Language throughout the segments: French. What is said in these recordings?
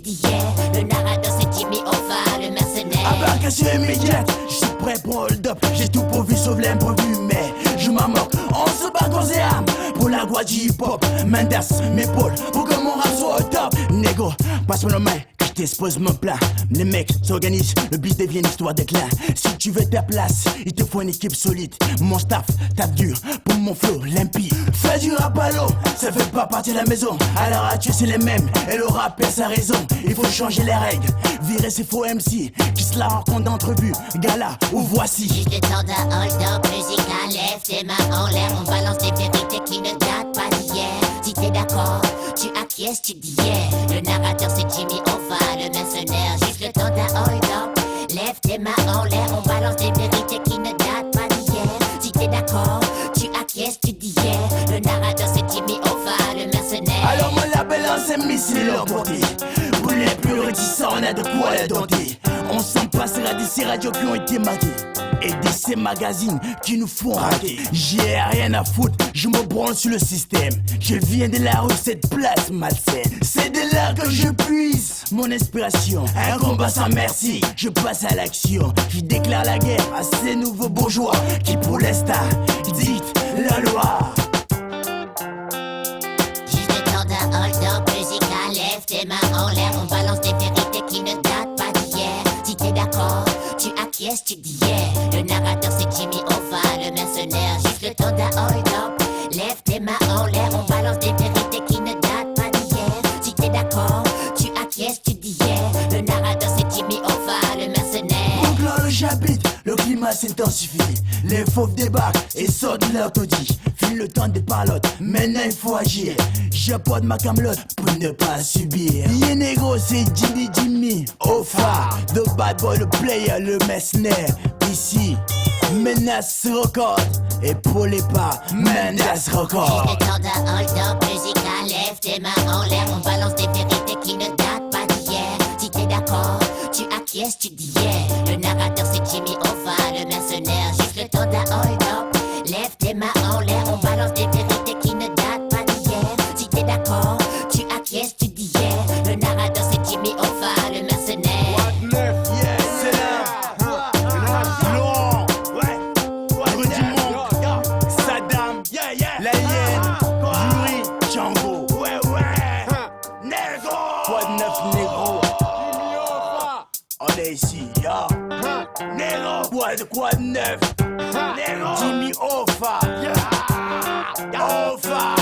dis yeah. Le narrateur c'est Jimmy Hoffa, le mercenaire. Embarcation immédiate, je suis prêt pour hold up. J'ai tout pourvu sauf l'imprévu, mais je m'en moque. On se bat corps et âme pour la gloire du hip-hop. Mendes, m'épaule pour que mon rap soit au top. Négo, passe-moi la main. Je t'expose mon plan, les mecs s'organisent, le beat devient une histoire de clan. Si tu veux ta place, il te faut une équipe solide. Mon staff tape dur pour mon flow limpide. Fais du rap à l'eau, ça fait pas partie de la maison. Alors à tuer c'est les mêmes, et le rap perd sa raison. Il faut changer les règles, virer ces faux MC qui se la rencontrent d'entrevue, gala ou voici. Juste le temps d'un hold-up musical, lève tes mains en l'air. On balance des vérités qui ne datent pas d'hier. Si t'es d'accord, tu acquiesces, tu dis yeah. Le narrateur c'est Jimmy Hoffa, le mercenaire. Juste le temps d'un hold-up, lève tes mains en l'air. On balance des vérités qui ne datent pas d'hier. Si t'es d'accord, tu acquiesces, tu dis yeah. Le narrateur c'est Jimmy Hoffa, le mercenaire. Alors mon label lance un missile emporté. Pour les plus réticents, on a de quoi la dompter. On s'en passera de ces radios qui ont été marquées et de ces magazines qui nous font rater. J'ai rien à foutre, je me branle sur le système. Je viens de la rue, cette place malsaine. C'est de là que je puise mon inspiration. Un combat sans merci, je passe à l'action. Je déclare la guerre à ces nouveaux bourgeois qui pour l'instant dictent la loi. Juste le temps d'un hold-up musical, lève tes mains en l'air. On balance des vérités qui ne datent pas d'hier. Si t'es d'accord, tu acquiesces, tu dis yeah. Le narrateur c'est Jimmy Hoffa, le mercenaire. Juste le temps d'un hold-up, lève tes mains en l'air. On balance des vérités qui ne datent pas d'hier. Si t'es d'accord, tu acquiesces, tu dis yeah. Le narrateur c'est Jimmy Hoffa, le mercenaire. Donc là où j'habite, le climat s'intensifie. Les fauves débarquent et sortent de leur taudis. File le temps des parlottes, maintenant il faut agir. J'apporte ma camelote pour ne pas subir. Yé négro, c'est Jimmy Hoffa, the bad boy, le player, le mercenaire. Ici, menace record. Épaulé par Mendes record. Juste le temps d'un hold-up musical, lève tes mains en l'air. On balance des vérités qui ne datent pas d'hier. Si t'es d'accord, tu acquiesces, tu dis yeah. Le narrateur c'est Jimmy Hoffa, le mercenaire. Juste le temps d'un hold-up, lève tes mains en l'air. On balance des vérités qui ne datent pas d'hier. Si t'es d'accord, tu acquiesces, tu dis yeah. Le narrateur c'est Jimmy Hoffa, le mercenaire. Ici, ya Nero, quoi de neuf Nero, Jimmy Hoffa, Hoffa.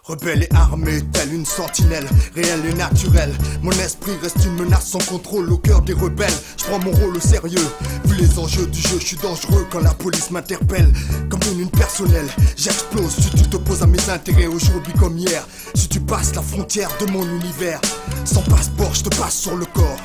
Rebelle et armé, telle une sentinelle, réelle et naturelle. Mon esprit reste une menace sans contrôle au cœur des rebelles. Je prends mon rôle au sérieux, vu les enjeux du jeu, je suis dangereux quand la police m'interpelle. Comme une lune personnelle, j'explose si tu t'opposes à mes intérêts aujourd'hui comme hier. Si tu passes la frontière de mon univers, sans passeport, je te passe sur le corps.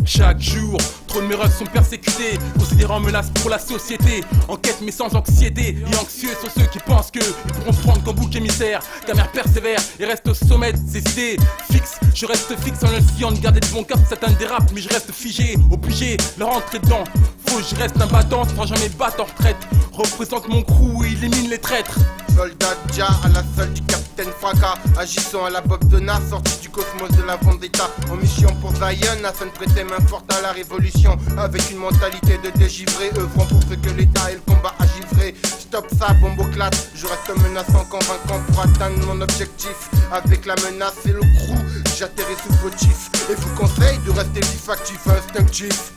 Chaque jour, trop de mes rêves sont persécutés, considérant menace pour la société. En quête mais sans anxiété, et anxieux sont ceux qui pensent que ils pourront prendre comme bouc émissaire. Ta mère persévère et reste au sommet de ses idées fixes. Je reste fixe en essayant de garder de bon cap. Certains dérapent mais je reste figé, obligé de leur rentrer dedans. Faut que je reste un battant sans jamais battre en retraite. Représente mon crew et élimine les traîtres. Soldat Dja à la solde du capitaine Fracas, agissant à la Bob Donna, sorti du cosmos de la vendetta. En mission pour Zion, afin de prêter main forte à la révolution. Avec une mentalité de dégivré, œuvrant pour que l'État et le combat à givrer. Stop ça, bombe classe, je reste menaçant, convaincant pour atteindre mon objectif. Avec la menace et le crew, j'atterris sous fautif. Et vous conseille de rester vif, actif, instinctif.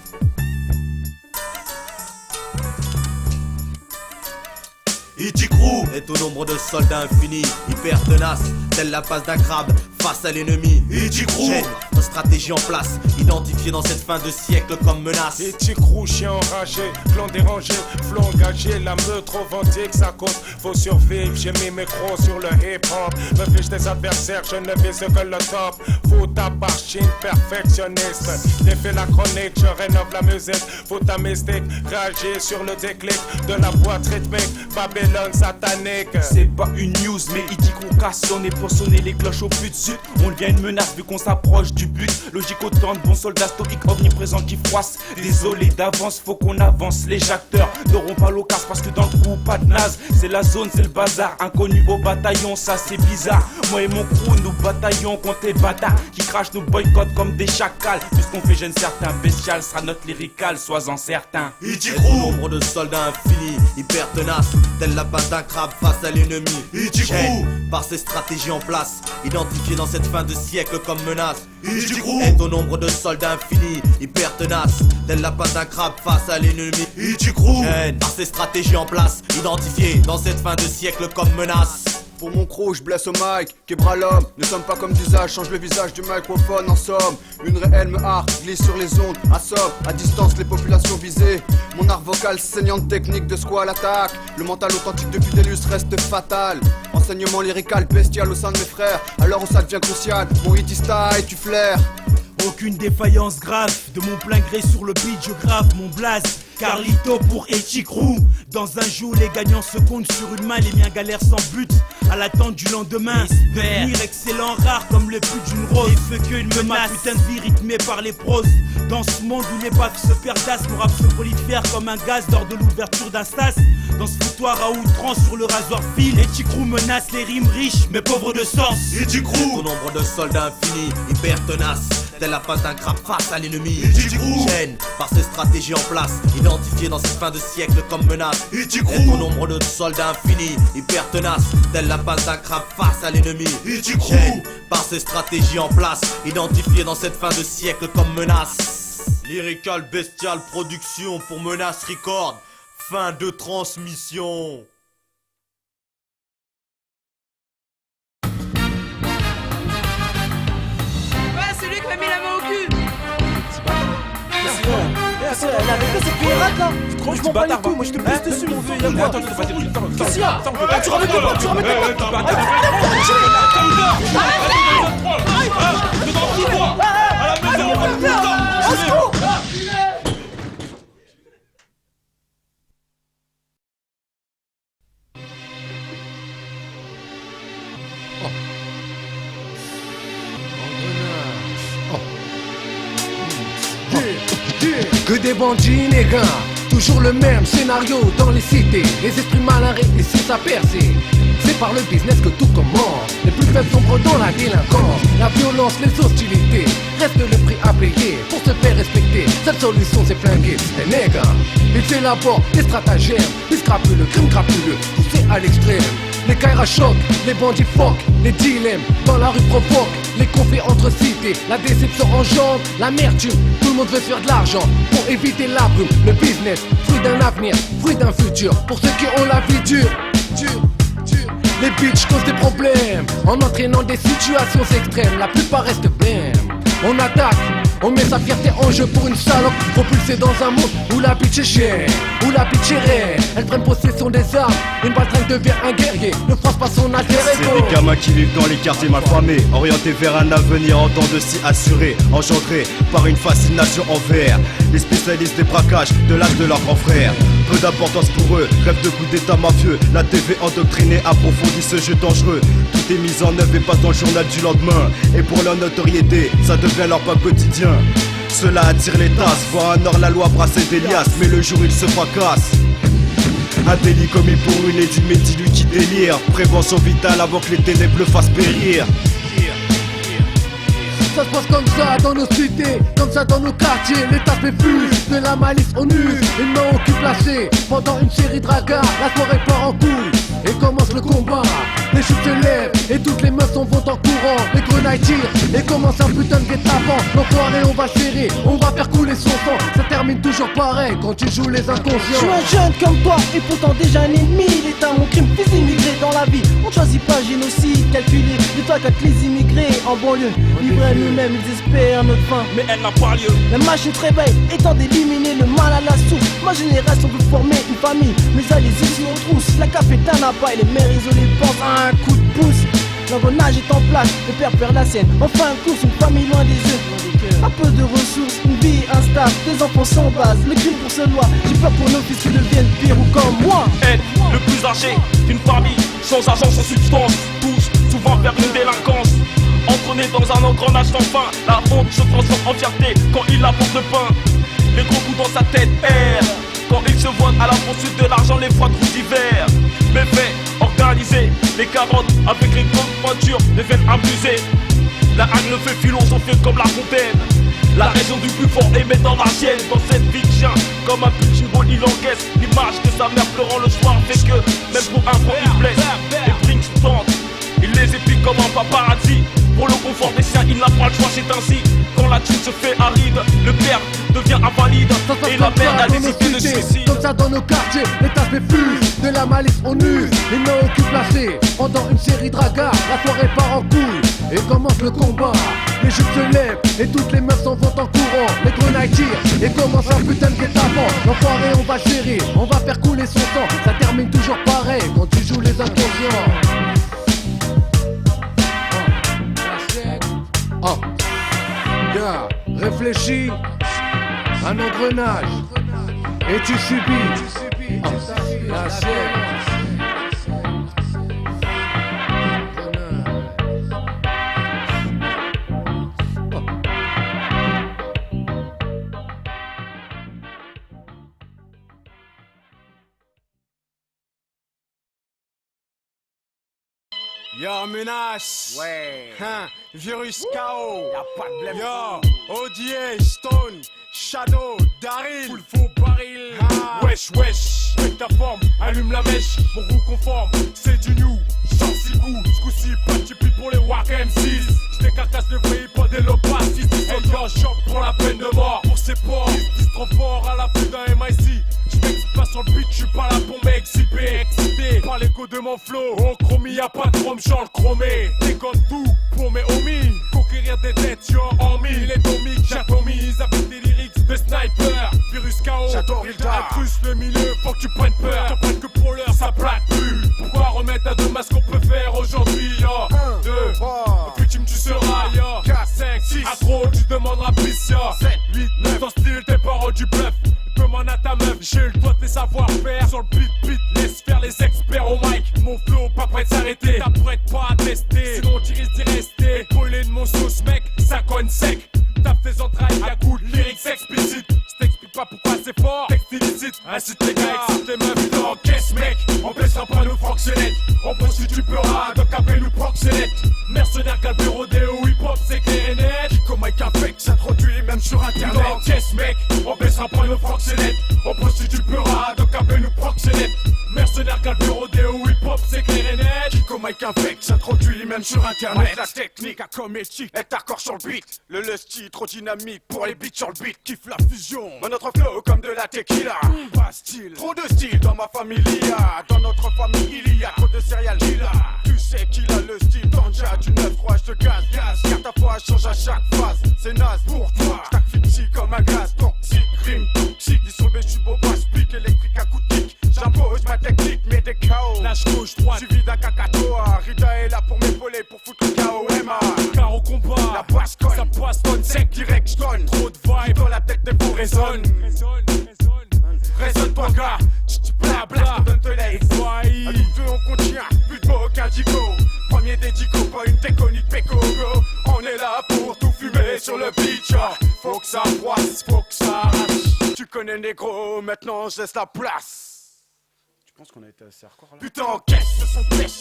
Ichikru est au nombre de soldats infinis, hyper tenaces, telle la passe d'un crabe face à l'ennemi. Ichikru, mettre stratégie en place, identifié dans cette fin de siècle comme menace. Et Tigrou, chien enragé, clan dérangé, flot engagé, la meute revendique sa cause. Faut survivre, j'ai mis mes crocs sur le hip-hop. Me fiche des adversaires, je ne vise que le top. Faut ta parchine perfectionniste. Défais la chronique, je rénove la musique. Faut ta mystique, réagir sur le déclic de la boîte rythmique. Babylone satanique. C'est pas une news, mais il dit qu'on casse, on est pour sonner les cloches au but zut. On devient une menace vu qu'on s'approche du but. Logique autant de bons soldats stoïques omniprésents qui froissent. Désolé d'avance, faut qu'on avance. Les acteurs n'auront pas l'occasion parce que dans le coup, pas de naze. C'est la zone, c'est le bazar. Inconnu au bataillon, ça c'est bizarre. Moi et mon crew, nous bataillons contre les bâtards qui crachent nos boycotts comme des chacals. Puisqu'on fait jeune certain, bestial sera notre lyrical, sois-en certain. Ichigrou, nombre de soldats infinis, hyper tenaces, tel la patte d'un crabe face à l'ennemi. Ichigrou, par ses stratégies en place, identifié dans cette fin de siècle comme menace. Ichigrou est au nombre de soldats infinis, hyper tenaces, tel la patte d'un crabe face à l'ennemi. Ichigrou, par ses stratégies en place, identifié dans cette fin de siècle comme menace. Pour mon croc, je blesse au mic, qu'ébra l'homme. Ne sommes pas comme d'usage, change le visage du microphone en somme. Une réelle me glisse sur les ondes, assomme à distance les populations visées. Mon art vocal saignant de technique de squat à l'attaque. Le mental authentique de Fidelus reste fatal. Enseignement lyrical bestial au sein de mes frères. Alors où ça devient crucial, mon hit is et tu flaires. Aucune défaillance grave, de mon plein gré sur le beat je grave mon blaze. Carlito pour Ichigrou. Dans un jour les gagnants se comptent sur une main, les miens galèrent sans but à l'attente du lendemain. Devenir excellent, rare comme le put d'une rose. Et ce qu'une menace, putain de vie rythmée par les pros. Dans ce monde où les baffes se perdassent, mon rap se prolifère comme un gaz lors de l'ouverture d'un sas. Dans ce foutoir à outrance sur le rasoir fil, Ichigrou menace les rimes riches mais pauvres de sens. Ichigrou, au nombre de soldats infinis, hyper tenaces, tel la patte d'un crabe face à l'ennemi. Ichigrou, chaîne par ses stratégies en place, identifié dans cette fin de siècle comme menace. Ichigrou est au nombre de soldats infinis, hyper tenaces, tel la patte d'un crabe face à l'ennemi. Ichigrou chaîne par ses stratégies en place, identifié dans cette fin de siècle comme menace. Lyrical Bestial Production pour Menace Record. Fin de transmission. Ouais, c'est lui qui m'a mis la main au cul. La vérité c'est qu'il est rate là. Je m'en bats les couilles, moi je te pisse dessus mon vieux. Y'a quoi? Attends, Qu'est-ce qu'il y a? Tu ramènes tes potes, tu ramènes tes potes. Que des bandits négats, toujours le même scénario dans les cités. Les esprits malins réussissent à percer. C'est par le business que tout commence. Les plus faibles sombrent dans la délinquance. La violence, les hostilités, reste le prix à payer pour se faire respecter. Seule solution c'est flinguer les nègres. Ils élaborent des stratagèmes, les scrapuleux, crime crapuleux, poussés à l'extrême. Les caïras choquent, les bandits foquent, les dilemmes dans la rue provoquent les conflits entre cités, la déception engendre l'amertume. Tout le monde veut se faire de l'argent pour éviter la brume. Le business, fruit d'un avenir, fruit d'un futur. Pour ceux qui ont la vie dure. Les bitches causent des problèmes en entraînant des situations extrêmes. La plupart restent blêmes. On attaque, on met sa fierté en jeu pour une salope. Propulsé dans un monde où la bitch est chère, où la bitch est reine. Elle prend possession des armes, une baltringue devient un guerrier. Ne France pas son alter ego. C'est des gamins qui vivent dans les quartiers malfamés, orientés vers un avenir en temps de s'y assurer, engendrés par une fascination envers les spécialistes des braquages de l'âge de leurs grands frères. Peu d'importance pour eux, rêve de coups d'état mafieux. La TV endoctrinée approfondit ce jeu dangereux. Tout est mis en œuvre et pas dans le journal du lendemain. Et pour leur notoriété, ça devient leur pas quotidien. Cela attire les tasses, voient un hors-la-loi brasser des liasses. Mais le jour il se fracasse. Un délit commis pour une édite, mais dis-lui qui délire. Prévention vitale avant que les ténèbres le fassent périr. Ça se passe comme ça dans nos cités, comme ça dans nos quartiers. L'état fait plus, de la malice on use. Une main occupe placée pendant une série de ragards. La soirée part en couille et commence le combat. les chutes se lèvent et toutes les meufs s'en vont en courant. Les grenailles tirent et commence un putain de guet-apens. L'enfoiré on va serrer, on va faire couler son sang. Ça termine toujours pareil quand tu joues les inconscients. Je suis un jeune comme toi et pourtant déjà un ennemi. L'État, mon crime, fils immigré dans la vie. On choisit pas génocide, calculé. Dis-toi quand les immigrés en banlieue livrés à nous-mêmes, ils espèrent notre fin. Mais elle n'a pas lieu. La machine se réveille, étant d'éliminer le mal à la source. Ma génération veut former une famille, mais allez ici on trousse. La capitale n'a pas et les mères isolées pensent à un coup de pouce. L'engrenage est en place, le père perd la sienne. Enfin un course, une famille loin des yeux. Un peu de ressources, une vie instable, des enfants sans base. Le crime pour ce loi, j'ai peur pour nos fils qui deviennent pires ou comme moi. Être le plus âgé d'une famille, sans argent, sans substance. Tous souvent vers une délinquance. Entraîné dans un engrenage sans fin, la honte se transforme en fierté quand il apporte le pain. Les gros coups dans sa tête errent quand il se voit à la poursuite de l'argent, les froids trous d'hiver. Méfaits organisés, les carottes avec les grandes pointures deviennent abusées. La haine le fait philosopher comme la fontaine. La raison du plus fort émet dans la chienne. Dans cette vie de chien, comme un punching ball il encaisse. L'image de sa mère pleurant le soir fait que même pour un franc il blesse. Les drinks tentent, il les épie comme un paparazzi. Pour le confort des siens, il n'a pas le choix, c'est ainsi. Quand la thune se fait aride, le père devient invalide. Et la mère a des idées de suicide. Comme ça dans nos quartiers, l'État se fuse. De la malice on use, les mains au cul placés. Pendant une série de ragards, la soirée part en couille. Et commence le combat, les jupes se lèvent et toutes les meufs s'en vont en courant. Les grenailles tirent et commence un putain de guet-apens. L'enfoiré on va gérer, on va faire couler son sang. Ça termine toujours pareil quand tu joues les inconscients. Oh, gars, réfléchis, un engrenage, et tu subis la sienne. Yo, menace. Ouais. Hein, virus KO. Y'a pas de blême. Yo, ODA, Stone, Shadow, Daryl. Full faux baril. Ah. Wesh, wesh. Mec ta forme, allume la mèche. Mon roux conforme, c'est du new. J'en 6 coups. Ce coup-ci, pas de tipi pour les Wack M6. J'décarcasse le vrai pas des lopas. Si tu hey, yo, choc pour la peine de mort. Pour ces porcs, ils trop fort à la pluie d'un MIC. J'm'excite pas sur le beat, j'suis pas là pour m'exhiber. Excité par l'écho de mon flow. Au chromie, y'a pas de chrome, j'en le chromé. Déconne tout pour mes homies. Conquérir des têtes, yo, en mille. Les tomiques, j'atomise avec des lyrics de sniper. Virus KO, j'adore il incruste le milieu, faut que tu prennes peur. T'en prennes que pour l'heure, ça plaque plus. Pourquoi remettre à deux masques qu'on peut faire aujourd'hui, yo? 1, 2, 3, victime tu seras, yo. 4, 5, 6, accro, tu demanderas plus, yo. 7, 8, 9, ton style, tes paroles du bluff. Demande à ta meuf, j'ai le doigt de tes savoir-faire. Sur le beat, laisse faire les experts au mic. Mon flow pas prêt de s'arrêter, t'apprêtes pas à tester. Sinon tu risques d'y rester. Épaulé de mon sauce mec, ça conne sec. Tape tes entrailles, y'a goût de lyrics explicites. J't'explique pas pourquoi c'est fort, texte illicite. Incite les gars, excite les meufs, t'en caisse mec. On baissera pas nos proxénètes. On poursuit du peurat, donc appelle nous proxénètes. Mercenaires, calpé, rodéo, hip-hop, c'est clair et net. Comme un café, ça traduit même sur internet. T'en caisse mec, on baissera pas nos proxénètes. On poursuit du peurat, donc appelle nous proxénètes. Mercenaires, calpé, rodéo, hip-hop, c'est clair et net. Comme un café, ça traduit même sur internet. La technique à cométique est accord sur le beat. Le lusty trop dynamique pour les beats sur le beat. Kiffe la fusion, dans notre flow comme de la tequila. Pas style, trop de style dans ma famille. Dans notre famille il y a trop de serial killer. Tu sais qu'il a le style Tanja du 9-3, je te casse gaz. Car ta foi change à chaque phase. C'est naze pour toi, j'tac fixie comme un gaz. Toxique, rime toxique. Distribué, j'suis beau basse, pique électrique à coup de kick. J'impose ma technique, mais des KO. Lâche gauche, droite, suivi d'un cacatoa. Rita est là pour m'épauler, pour foutre le KO. Emma, car au combat, la basse conne, ça passe tonne sec, direct, j'tonne. Trop de vibes, dans la tête des faux résonne. Résonne toi gars, blabla, je te donne te laisse. À nous deux on contient, plus de mots qu'un dico. Premier des dico, pas une déconique péco go. On est là pour tout fumer sur le beach. Faut que ça froisse, faut que ça arrache. Tu connais négro, maintenant je laisse la place. Je pense qu'on a été assez hardcore là. Putain, encaisse,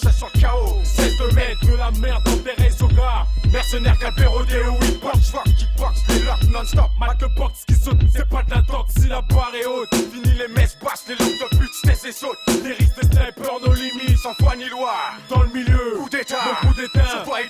ça sent le chaos. Cesse de mettre de la merde dans tes réseaux gars. Mercenaires, calpé, rodéo, hip-hop, j'vois kickbox, les locks non-stop. Box qui saute, c'est pas de la tox, si la barre est haute. Fini les messes basses, les langues de pute, j't'ai et saute. Les risques de sniper, nos limites, sans foi ni loi. Dans le milieu,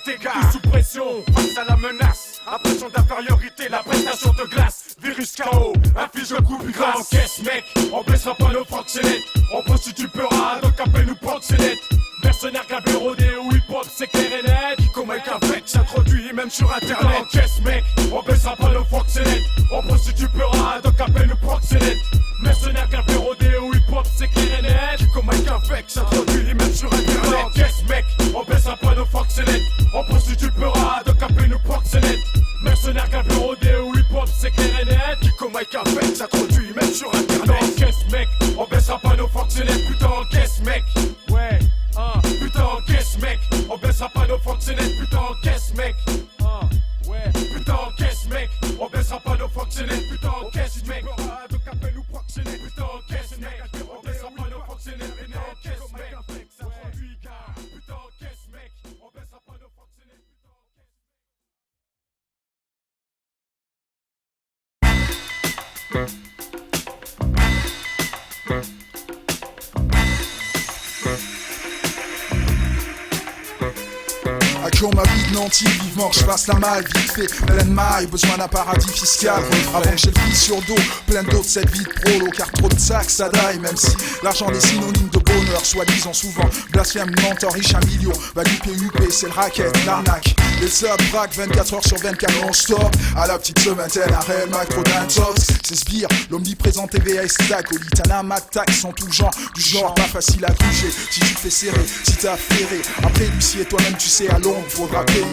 dégâts. Tout sous pression, face à la menace, impression d'infériorité, la prestation de glace. Virus KO, inflige le coup de grâce. encaisse mec, on baissera pas nos proxénètes. On pense si tu peuras, donc appelle-nous proxénètes. Mercenaires, gabé, rodé ou hip-hop, c'est clair et net. Comme avec un fake s'introduit même sur internet. Encaisse mec, on baissera pas nos proxénètes. On pense si tu peuras, donc appelle-nous proxénètes. Mercenaires, gabé, rodé ou hip-hop, c'est clair et net. Comme avec un fake s'introduit même sur internet. Encaisse mec, on baissera pas nos proxénètes. On pense si tu peuras, donc appelle-nous proxénètes. Mercenaires, gabé, rodé ou hip-hop, c'est clair et net. Comme avec un fake s'introduit même sur internet. Encaisse mec, on baissera pas nos proxénètes. Putain encaisse mec, ouais. Putain encaisse mec, on baissera pas nos fonctionnaires. Putain encaisse mec, ouais. Putain encaisse mec, on baissera pas nos fonctionnaires. Putain encaisse mec, donc appelle-nous proxénètes. Putain encaisse mec, on baissera pas nos fonctionnaires. Putain encaisse mec, ça produit gars. Putain encaisse mec, on baissera pas nos fonctionnaires. Accure ma vie de nanti, vivement que je fasse la malle, vite fait, pleine maille, besoin d'un paradis fiscal. Avant que j'ai le fils sur dos, plein d'autres cette vie de prolo, car trop de sacs ça daille, même si l'argent est synonyme de bonheur, soi-disant souvent blasphème, menteur, riche un million, value PUP, c'est le racket, l'arnaque. Les subs braquent 24 heures sur 24 non-stop, à la petite semaine, un réel Mac, trop d'intox, c'est sbire, l'omniprésent TVA et stack, au lit, un amac, tac, sans tout genre, du genre pas facile à toucher, si tu te fais serrer, si t'as flairé, après Lucie et toi-même tu sais à longue, faudra payer.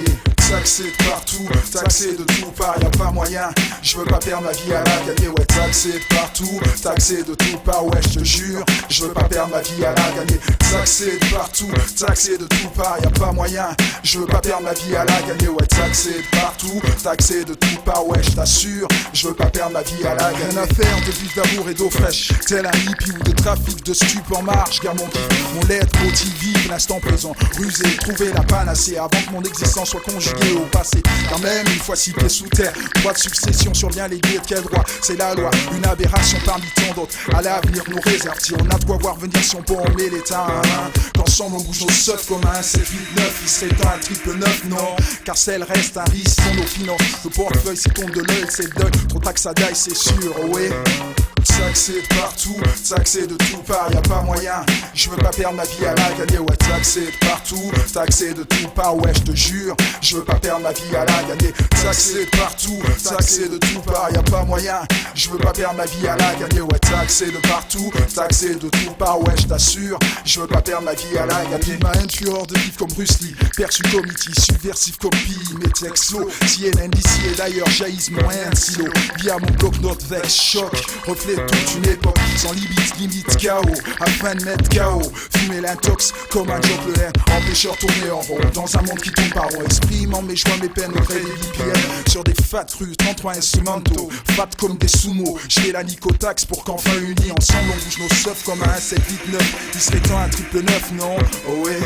Taxé de partout, taxé de tout part, y'a pas moyen. Je veux pas perdre ma vie à la gagner, ouais, taxé de partout, taxé de tout part, ouais, je te jure. Je veux pas perdre ma vie à la gagner. Taxé de partout, taxé de tout part, y'a pas moyen. Je veux pas perdre ma vie à la gagner, ouais, taxé de partout, taxé de tout part, ouais, je t'assure. Je veux pas perdre ma vie à la gagner. Rien à faire de vivre d'amour et d'eau fraîche, tel un hippie ou de trafic de stup en marche. Garde mon kiff, mon lait, motive, l'instant présent, rusé, trouver la panacée avant que mon existence soit conjuguée au passé, car même une fois 6 pieds sous terre, droit de succession sur lien légué, de quel droit? C'est la loi, une aberration parmi tant d'autres. À l'avenir nous réserve, si on a de quoi voir venir, si on peut en mêler l'état à main. Qu'ensemble on bouge nos seufs comme un 7, 8, 9, il serait temps un triple 9, non, car celle reste un risque sur nos finances. Le portefeuille c'est compte de l'œil, c'est le deuil, trop taxe à daille c'est sûr, oh ouais. Taxé de partout, taxé de tout part, y'a pas moyen. Je veux pas perdre ma vie à la gagner, ouais, taxé de partout, taxé de tout part, ouais, je te jure. Je veux pas perdre ma vie à la gagner. Taxé de partout, taxé de tout part, y'a pas moyen. Je veux pas perdre ma vie à la gagner, ouais, taxé de partout, taxé de tout part, ouais, je t'assure. Je veux pas perdre ma vie à la gagner. Ma haine fut hors de vivre comme Bruce Lee, perçu comme E.T., subversif comme Pi, mes textes slow. CNN d'ici et d'ailleurs jaillissent mon haine silo. Via mon bloc-notes vex, choc, reflet toute une époque sans limite chaos, afin de mettre KO. Fumer l'intox comme un joke le haine, empêcheur tourner en rond dans un monde qui tourne par rond. Exprimant mes joies, mes peines auprès des VPN sur des fat rues, 33 instrumentaux, fat comme des sumo. J'ai la nicotax pour qu'enfin unis ensemble on bouge nos seufs comme un 7, 8, 9. Il serait temps un triple 9, non? Oh ouais.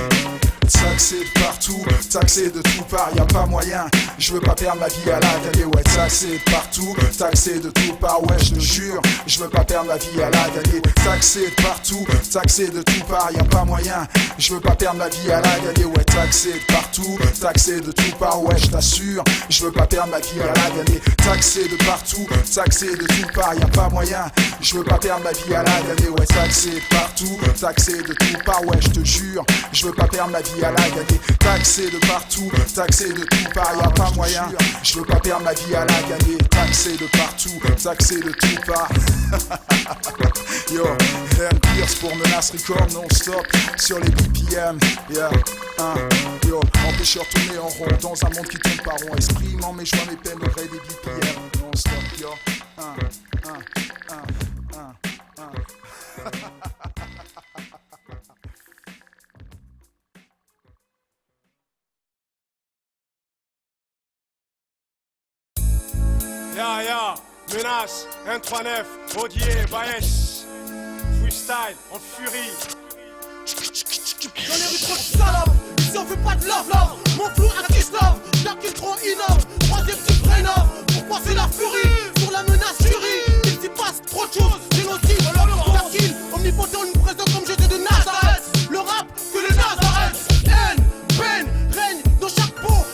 Taxé de partout, taxé de tout part, y'a pas moyen. Je veux pas perdre ma vie à la gagner, ouais, taxé de partout, taxé de tout part, ouais, je te jure. Je veux pas perdre ma vie à la gagner. Taxé de partout, taxé de tout part, y'a pas moyen. Je veux pas perdre ma vie à la gagner, ouais, taxé de partout, taxé de tout part, ouais, je t'assure. Je veux pas perdre ma vie à la gagner. Taxé de partout, taxé de tout part, y'a pas moyen. Je veux pas perdre ma vie à la gagner, ouais, taxé de partout, taxé de tout part, ouais, je te jure. Je veux pas perdre ma vie à la gagner. Taxé de partout, taxé de tout part, y'a pas moyen. Je veux pas perdre ma vie à la gagner. Taxé de partout, taxé de tout part. Yo, M. Pierce pour Menace Record non-stop sur les BPM. Yeah, yo, empêcheur tourner en rond dans un monde qui tourne par rond. Exprimant mes joies, mes peines au gré des BPM non-stop. Yo, Ya, Menace, 139, Odier, Baesh, Freestyle, en furie. Dans les rues trop de salopes, ici on fait pas de love. Mon flou à Christophe, Dark trop innove. Troisième type rénove, pourquoi c'est la furie? Sur la menace jury, il s'y passe trop de choses. Génocide, Darkill, omnipotent, une présence comme Jésus de Nazareth. Le rap que le Nazareth, haine, peine, règne dans chaque peau.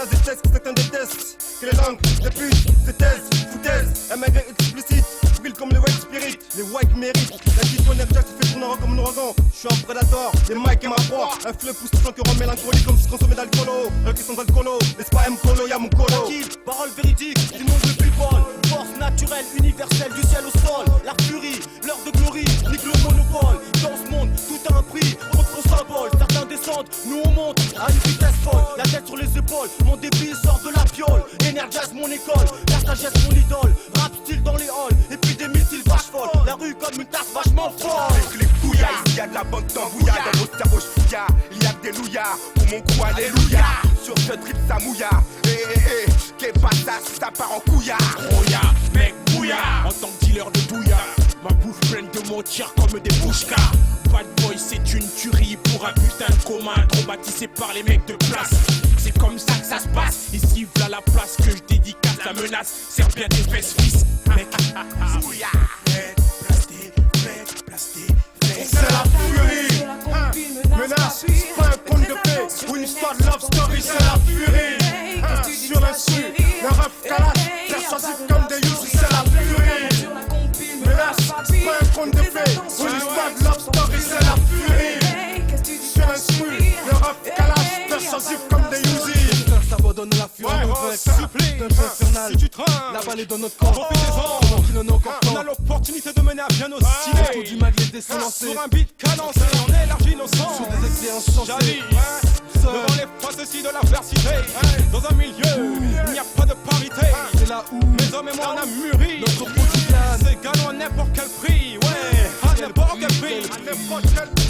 Certains détestent, certains détestent. Que les langues, les putes, ces thèses, foutaises. Un maigre explicite, brille comme les white spirit. Les white méritent. La disco nerjack se fait tourner en rond comme un ouragan. Je suis un prédateur, les mics et ma proie. Un fleuve pousse sans que rend mélancolique comme si consommé d'alcoolo. Un qui sont d'alcoolo, n'est-ce pas M-Colo, y'a mon colo. Parole véridique, du monde le plus bol. Force naturelle, universelle, du ciel au sol. La furie, l'heure de glorie, nique le monopole. Dans ce monde, tout a un prix, autre symbole. Certains descendent, nous on monte à une vitesse folle. La tête sur les épaules, mon débit sort de la piole. Energize mon école, la sagesse mon idole. Rap style dans les halls, et puis des missiles vaches folles. La rue comme une tasse vachement folle. Avec les couillas, il y a de la banque d'embouilla. Dans votre cerveau j'fouilla, il y a que des louillards. Pour mon coup, alléluia. Sur ce trip ça mouilla. Qu'est pas ça si ça part en couillard. Roya, mec, bouilla. En tant que dealer de douilla, ma bouffe pleine de mentir comme des bouchkas. Bad boy, c'est une tuerie pour un putain de commun traumatisé par les mecs de place. C'est comme ça que ça se passe. Ici, v'là la place que je dédicace. La menace, serre bien tes fesses, fils. Mec, bouilla. Faites, plasté. C'est la furie. Menace, c'est pas un conte de paix ou une histoire de love story, c'est la furie. Sur l'insu, le ref calage, persuasif comme des youths, c'est la furie. Menace, c'est pas un conte de paix ou une histoire de love story, c'est la furie. Sur l'insu, le ref calage, persuasif comme des youths. S'abandonne la furie, infernal. Si tu traînes, la balle est dans notre corps. On a l'opportunité de mener à bien nos cités. Autour du mag, les dés sont lancés. Sur un beat cadencé, on élargit nos sens. Sur des expériences changées. Devant les facéties de l'adversité. Dans un milieu, il n'y a pas de parité. C'est là où mes hommes et moi on a mûri. Notre quotidien, c'est gagnant à n'importe quel prix. Ouais, à n'importe quel prix.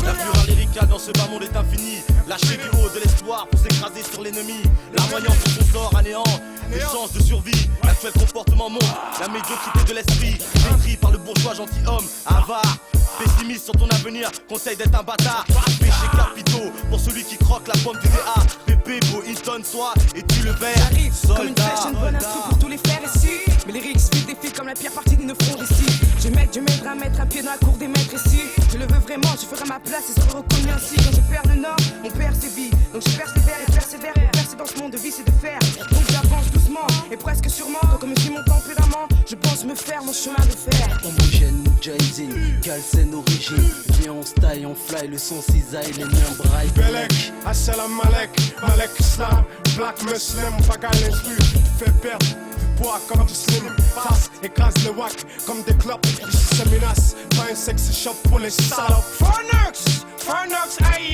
La fureur lyricale dans ce bas monde est infinie. Lâcher du haut de l'espoir pour s'écraser sur l'ennemi. Larmoyant sur son sort à néant, les chances de survie. L'actuel comportement montre la médiocrité de l'esprit. Maîtris par le bourgeois gentilhomme, avare. Pessimiste sur ton avenir, conseil d'être un bâtard. Péché capitaux pour celui qui croque la pomme du DA. Pépé, beau, Hinton, sois et tu le verre. J'arrive comme une flèche, une bonne instru pour tous les frères ici. Mais les lyrics vite défilent comme la pire partie de nos fronts d'ici. Je m'aiderai à mettre un pied dans la cour des maîtres ici. Je le veux vraiment, je ferai ma place et serai reconnu ainsi. Quand je perds le nord, mon père sévit. Donc je persévère et persévère et percer dans ce monde de vie c'est de faire. Donc j'avance doucement et presque sûrement. Comme je suis mon tempérament, je pense me faire mon chemin de fer. Homogène, Mujahideen, Galsen origine. Viens on style, on fly, le son cisaille, les miens braille. Belek, Assalam Malek, Malek Islam, Black Muslim, bagarre l'instru, tu fais perdre du poids comme du slim. Face, écrase le wack comme des clopes, ici c'est menace, pas un sex shop pour les salopes. Phonox, Phonox, aïe,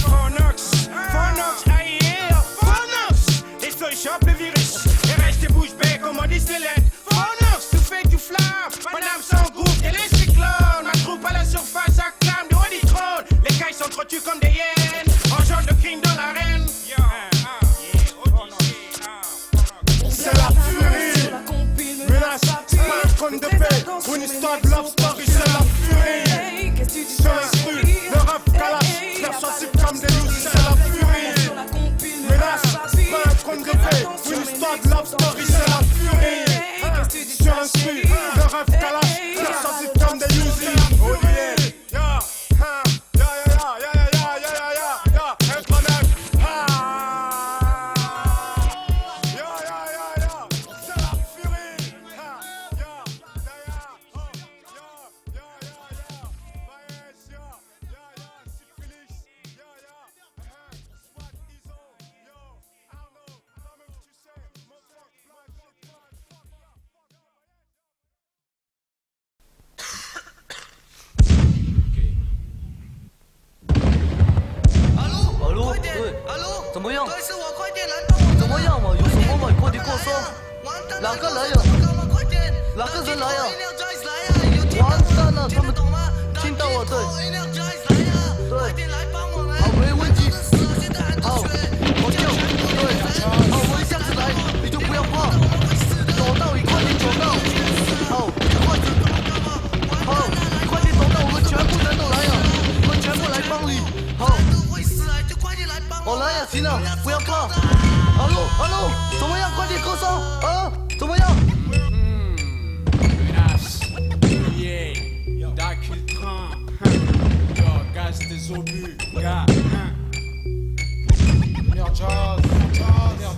Phonox, Phonox, aïe, Phonox. Et so il chope le virus, et reste bouche bée comme on dit c'est l'aide. Phonox, tu fais du flamme, madame sans groupe, et les cyclones, ma troupe à la surface acclame de haut trône. Les cailles s'entretuent comme des hyènes, en genre de king dans l'arène. C'est la furie, menace, c'est pas un conte de paix, ou une histoire de love story, c'est la furie. Sur l'instru, le rap calage, persuasif comme des loups, c'est la furie. Menace, c'est pas un conte de paix, ou une histoire de love story, c'est la furie. Sur l'instru, le rap calage, persuasif comme des loups,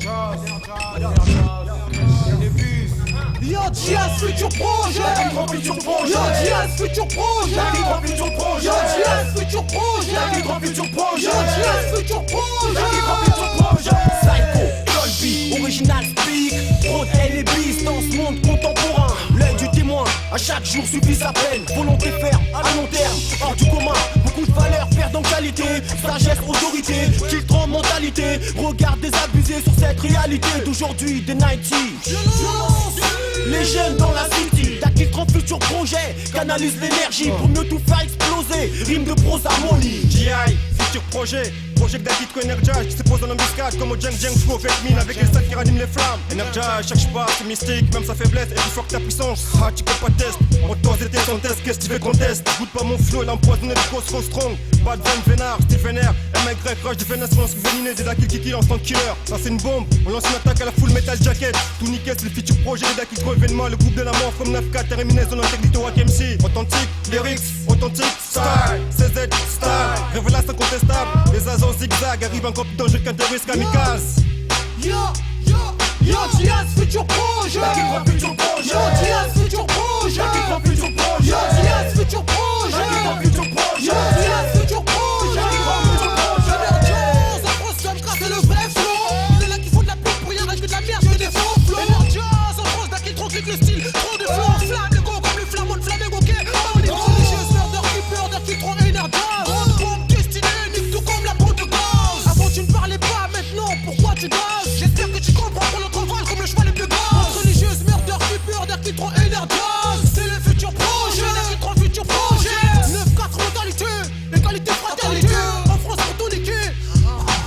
Yo, Diaz, futur projet. Futur projet. Yo, Diaz, futur projet. Futur projet. Yo, Diaz, futur projet. Futur projet. Yo, Diaz, futur projet. Psycho, Dolby, original speak. Fraude et les bis dans ce monde contemporain. L'œil du témoin, à chaque jour suffit sa peine. Volonté ferme, à long terme, hors du commun. Beaucoup de valeurs perdent en qualité. Sagesse, autorité, filtre en mentalité. Regard désabusé sur cette réalité d'aujourd'hui des 90s. Les jeunes dans la city, d'acquis 30 futurs projets, canalise l'énergie pour mieux tout faire exploser. Rime de prose harmonie. GI, futur projet, projet que d'acquis Energize qui se pose en embuscade comme au Jeng Flow avec mine avec les stades qui raniment les flammes. Energize, cherche pas, c'est mystique, même sa faiblesse est plus fort que ta puissance. Ah, tu peux pas test, on t'ose et sans test, qu'est-ce que tu veux qu'on teste? Goûte pas mon flow, l'empoisonné de cause trop strong. Pas de veine vénard, style vénère, MY, rush de vénation, véniné, des d'acquis qui kill en tant que killer. Ça c'est une bombe, on lance une attaque à la full metal jacket. Tout niqué, c'est le futur projet, les d'acquis gros événement, le groupe de la mort comme 9K, terminé zone intégrité Wack MC. Authentique, lyrics, authentique, style, CZ, style, révélation incontestable. Les agents zigzag arrivent encore plus dangereux qu'un terroriste kamikaze. Yo, Diaz, futur projet. Futur projet. Yo, Diaz, futur projet. Futur projet. Yo, Diaz, futur projet. Futur projet. Yo, Diaz, futur projet. C'est le vrai flow. C'est là qu'il faut de la pub pour rien rajouter de la merde, que des faux flows. Energize, en France, d'acquis trop clique le style. Trop de flow, flamme, le go comme le flambeau de Flamengo. On est religieuse, murder, keeper, d'acquis trop Energize. Bombe destinée, nique tout comme la peau de gaz. Avant tu ne parlais pas, maintenant pourquoi tu gazes? J'espère que tu comprends pour l'autre vol comme le cheval est plus gaz. Religieuse, murder, keeper, d'acquis trop Energize. C'est le futur projet, d'acquis trop futur projet. 9-4 mentalité, égalité, fraternité. En France pour tout niquer.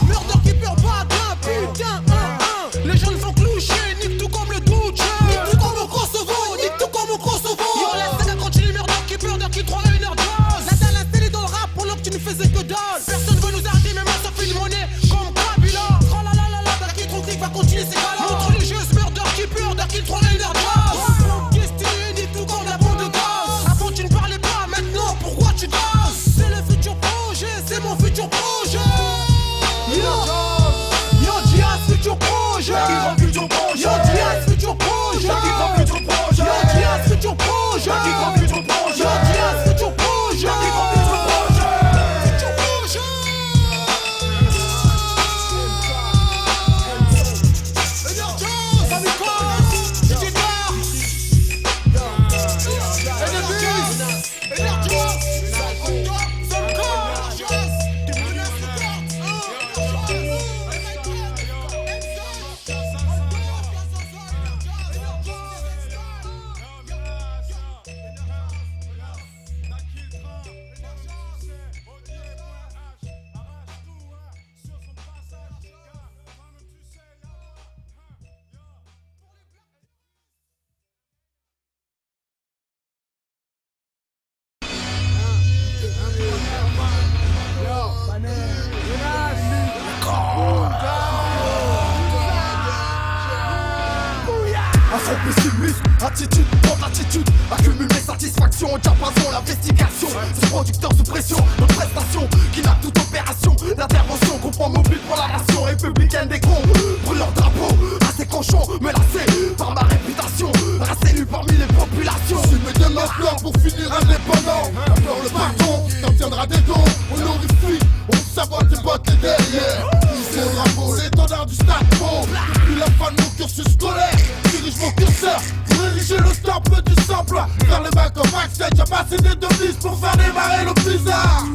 Murder, keeper, badin, putain, 1-1. Les jeunes font cloucher, nique tout comme le Douche. Nique tout comme au Kosovo, nique tout comme au Kosovo. Yo, la saga continue, murder, keeper, d'acquis trop Energize. La dalle installée dans le rap pendant que tu ne faisais que dalle. Personne veut nous arrêter, même ça fait une monnaie comme Kabila. Oh là là là là, d'acquis trop clique va continuer ses galas. Notre religieuse, murder, keeper, d'acquis trop Energize. Destiné, nique tout comme la bombe de gaz. Avant tu ne parlais pas, maintenant pourquoi tu gazes? C'est le futur projet, c'est mon futur projet. Yo, Diaz, futur projet. Futur projet. Yo, Diaz, futur projet. Futur projet. Yo, Diaz, futur projet. Futur projet. Yo, Diaz, futur projet. Futur projet. Afro pessimiste, attitude, grande attitude. Accumule mes satisfactions, diapason, l'investigation. Ce producteur sous pression, notre prestation qui n'a toute opération. L'intervention comprend mobile pour la nation républicaine des cons. Brûle leur drapeau, assez cochon, menacé par ma réputation. Race élu parmi les populations. Si me donne un plan pour finir indépendant. Alors le pardon, t'en tiendra des dons. On horrifie, on sabote et botte les derrière. C'est le drapeau, l'étendard du stade pro. Depuis la fin de mon cursus scolaire, dirige mon curseur pour ériger le temple du sample. Vers les bacs comme accès, j'ai passé des devises pour faire démarrer le blizzard.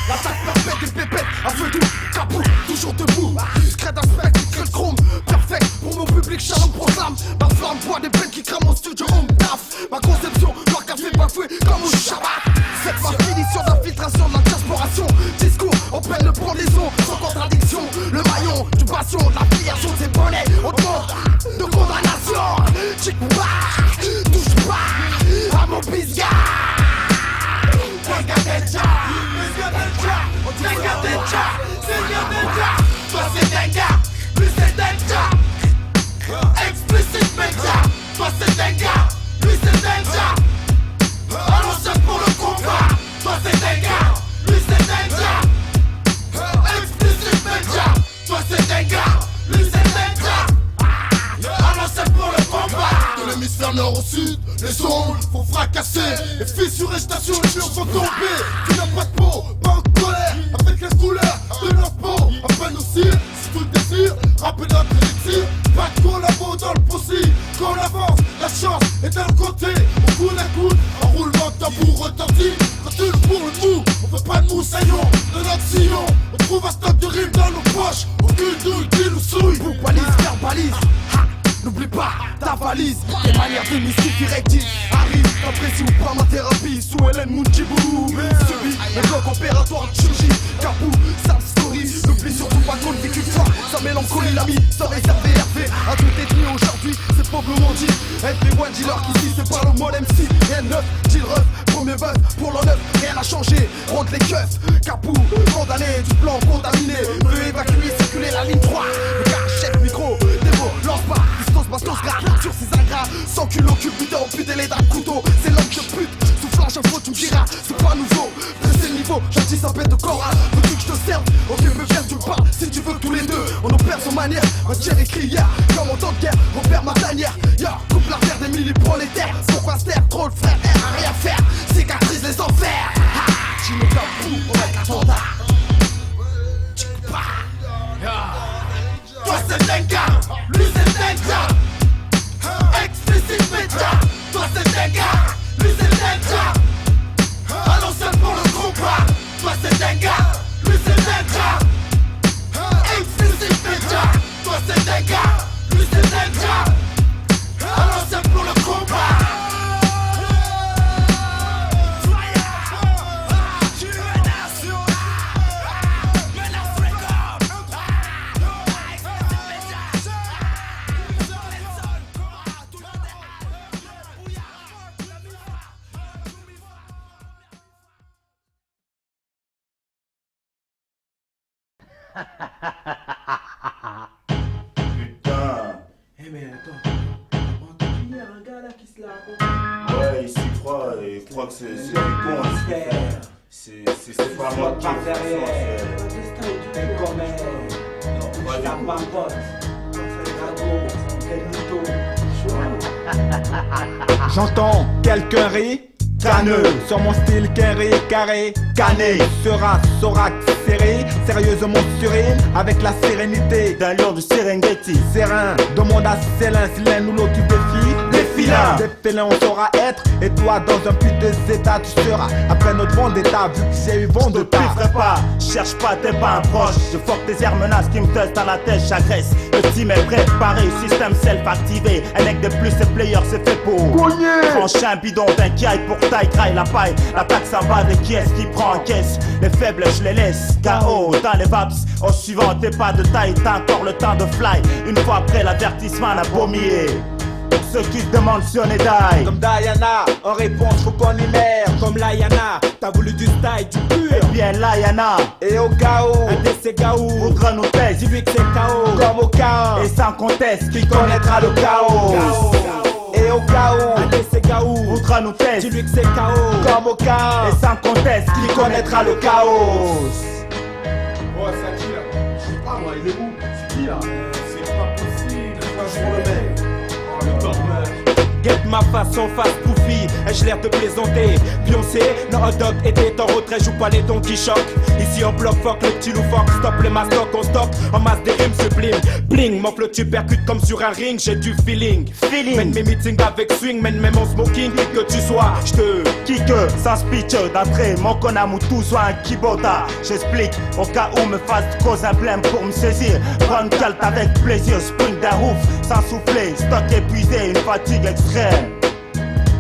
L'attaque parfaite des pépettes, à feu doux, capot, toujours debout. Discret d'aspect, que le chrome, perfect pour mon public, charme, proclame. Ma flamme, bois des peines qui crament au studio, home taf. Ma conception, noir café bafoué comme au Shabbat. C'est ma finition d'infiltration, de la diasporation. Discours, on peine de pendaison, sans contradiction. Le maillon du passion, de la filiation, c'est bonnet, au monde de condamnation. Chic pas, touche pas à mon bisgard. Toi c'est Denga, plus c'est Denga. Explicit Media, toi c'est Denga, plus c'est Denga. Allons seul pour le combat, toi c'est Denga, plus c'est Denga. Explicit Media, toi c'est Denga, plus c'est Les ondes font fracasser, les fissures et stations, les murs vont tomber. Tu n'as pas de peau, pas en colère, avec la couleur de leur peau. Enfin nous cire, si tu le désires, rapper notre élixir. Pas de collabo dans le possible, qu'on avance, la chance est d'un côté. Au coude à coude, en roulement de tambour retentit. Quand tu le pour le mou, on veut pas de moussaillon de notre sillon. On trouve un stock de rimes dans nos poches, aucune douille qui nous souille. Vous balise, verbalise, n'oublie pas ta valise. Les manières de mystifier rectifs arrivent, t'apprécies ou pas ma thérapie. Sous Hélène Mounchibou subit le bloc opératoire de chirurgie. Capou, sad story. N'oublie surtout pas qu'on vécu fort. Sa mélancolie l'a mis, ça réservé Hervé. À tout ethnie aujourd'hui, c'est pauvrement dit. Everyone dealer qu'ici c'est pas le mode MC. Rien de neuf, deal ref, premier buzz pour l'en neuf. Rien n'a changé, rentre les keufs. Capou, condamné, du plan contaminé. Veut évacuer, circuler la ligne 3. Le gars, chef, micro, démo, lance pas. Bastos, garde sur ces ingrats. Sans culot, putain, au putain, les d'un couteau. C'est l'homme que pute, sous flash info, tu me diras. C'est pas nouveau, c'est le niveau. Gentil, ça pète de corps. Veux-tu que je te serve? Ok, me viens, tu me parles. Si tu veux, tous les deux, on opère sans manière. Matière écrit hier, comme en temps de guerre. On perd ma tanière. Ya, coupe la terre des milli-prolétaires. Pourquoi se taire? Trop le frère, à rien faire. Cicatrise les enfers. Tu me capou, on va être l'attentat. Toi, c'est le Denga, lui, c'est le Denga. Explicite média, toi c'est Denga, lui c'est Denga. Allons seul pour le combat, toi c'est Denga, lui c'est Denga. Explicite média, toi c'est Denga, lui c'est Denga. Allons seul pour le combat. Putain. Eh mais attends, on entend hier un gars là qui se la Ouais, il s'y croit et il croit que c'est du con. C'est pas moi qui J'entends quelqu'un rire, caneux, sur mon style carré, carré, cané, saura serré, sérieusement suré, avec la sérénité d'un lion du Serengeti. Serein, demande à Célin si l'un ou l'autre tu défies. Des filins, des félins on saura être, et toi dans un putain d'état tu seras. Après notre vendetta, vu que j'ai eu vent de ta. Pas, cherche pas, t'es pas un proche. Je fuck tes airs menaces qui me testent à la tête, j'agresse. Le team est préparé, système self-activé. Un mec de plus, c'est player, c'est fait pour trancher un bidon d'un kiaï pour taille, graille la paille. L'attaque ça va de qui est-ce qui prend en caisse. Les faibles, je les laisse KO dans les vaps. Au suivant, t'es pas de taille, t'as encore le temps de fly. Une fois après l'avertissement, n'a pas mié. Ceux qui se demandent si on est die. Comme Diana, en réponse faut qu'on immerge. Comme Layana, t'as voulu du style, du pur. Eh bien Layana, et au chaos, un de ces gaou, voudra nous tester. Dis-lui que c'est KO, comme au chaos. Et sans conteste, qui connaîtra le chaos. Et au chaos, un de ces gaou, voudra nous tester. Dis-lui que c'est KO, comme au chaos. Et sans conteste, qui connaîtra le chaos. Oh, c'est qui là? Je sais pas moi, il est où? C'est qui là? C'est pas possible, je le mec. Get ma façon face Goofy, ai-je l'air de plaisanter? Beyoncé, non hot dog était en retrait, joue pas les dons qui choquent. Ici on bloque, fuck le petit loufoque, stop les mastocs, on stock, en masse des rimes sublimes. Bling, mon flow tu percutes comme sur un ring, j'ai du feeling. Mène mes meetings avec swing, mène même mon smoking, qui que tu sois, j'te kick sans speech d'entrée, mon konam ou tout soit un kibota. J'explique, au cas où me fasse cause un blême pour me saisir. Prendre calte avec plaisir, spring d'un roof, sans souffler, stock épuisé, une fatigue extrême.